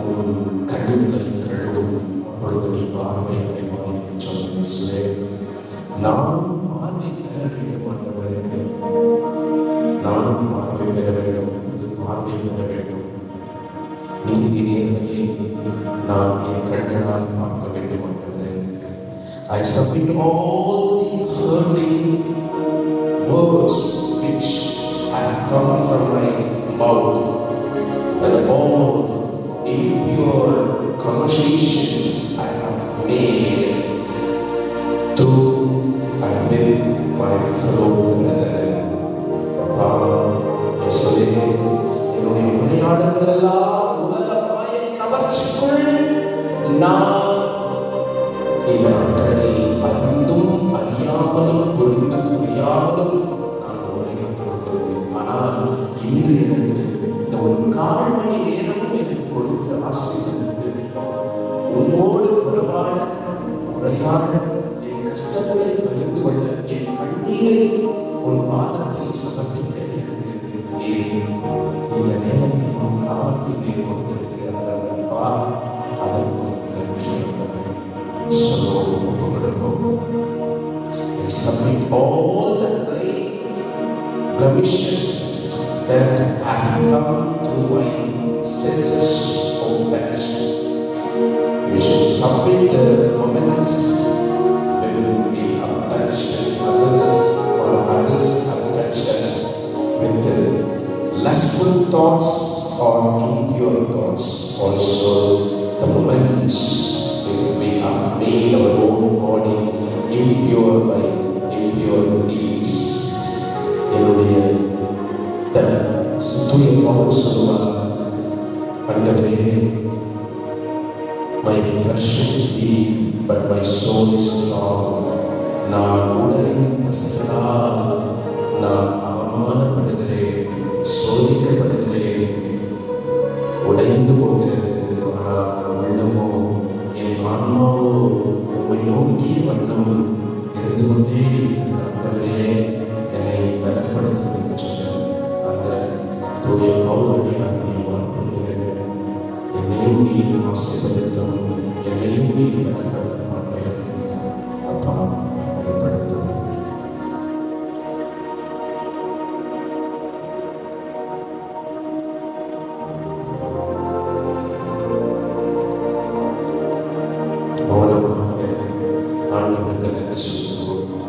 உன் கண்களை கழுவும், அப்பொழுது நீ பார்வை அடைவாய் என்று சொன்ன நானும் பார்வை பெற வேண்டும் ஆண்டவரே, நானும் பார்வை பெற வேண்டும், பார்வை பெற வேண்டும். நீதியை நான் என் கண்களால் பார்க்க வேண்டும் ஆண்டவரே. I submit all the hurting words which have come from my mouth and all impure conversations I have made to and with my fellow brethren. என்னுடைய உரையாடல்கள் எல்லாம் உலக மாய கவர்ச்சிக்குள் நான் இந்த நாட்களில் அறிந்தும் அறியாமலும் புரிந்து புரியாமலும் நான் உரையாடுகிறேன். ஆனால் இன்று எனக்கு இந்த ஒரு 1/4 மணி நேரமும் எனக்கு கொடுத்த ஆசீர்வாதத்தை உன்னோடு உரையாட, என் கஷ்டங்களை பகிர்ந்து கொள்ள, என் கண்ணீரை உன் பாதத்தில் சமர்ப்பிக்க இந்த நேரத்தை உன் காலத்தில் நீ கொடுத்திருக்கிறப்பா. அதற்கு I submit all the blemishes that have come through my senses of best. We should submit the moments when we have touched others or others have touched us with the lustful thoughts or impure thoughts. Also the moments if we have made our own body impure by impure deeds. என்னுடைய தூய பவுல் சொல்வார், ஆண்டவரே, my flesh is weak but my soul is strong. நான் உடலின் தசைகளால் நான் அவமானப்படுகிறேன், சோதிக்கப்படுகிறேன், உடைந்து போகிறது. ஆனால் உள்ளமோ என் ஆன்மாவோ உம்மை நோக்கிய வண்ணம் இருந்து கொண்டே ஆண்டவரே என்னை பலப்படுத்தும் என்று சொன்ன அந்த தூய பவுலடியார் நீ வாழ்த்துகிறேன். என்னையும் நீர் ஆசீர்வதித்தும், என்னையும் நீர் பலப்படுத்த மாட்டேன். அப்பா பலப்படுத்தும். ஆண்டவருக்கு நன்றி சொல்லுவோம்.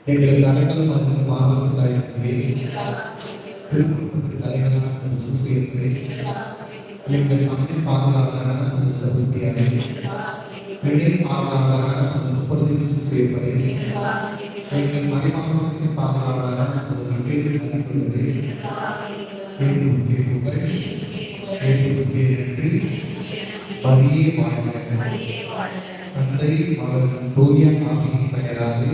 எங்களுக்கு அடைக்கலம் மாறுவதற்காகவே தலைவரான சுசேர்ந்து எங்கள் மக்கள் பாதுகாவலரான சதுர்த்தியாக வெளியில் பாதுகாவலரான 30 சுசேர்வரை எங்கள் மறைமாவட்டத்தின் பாதுகாவலரான வெவ்வேறு அதிபர்களே இயேசுவுக்கே புகழ், இயேசுவுக்கே நன்றி. மரியே வாழ்க. தந்தை மகன் தூய ஆவியின் பெயராலே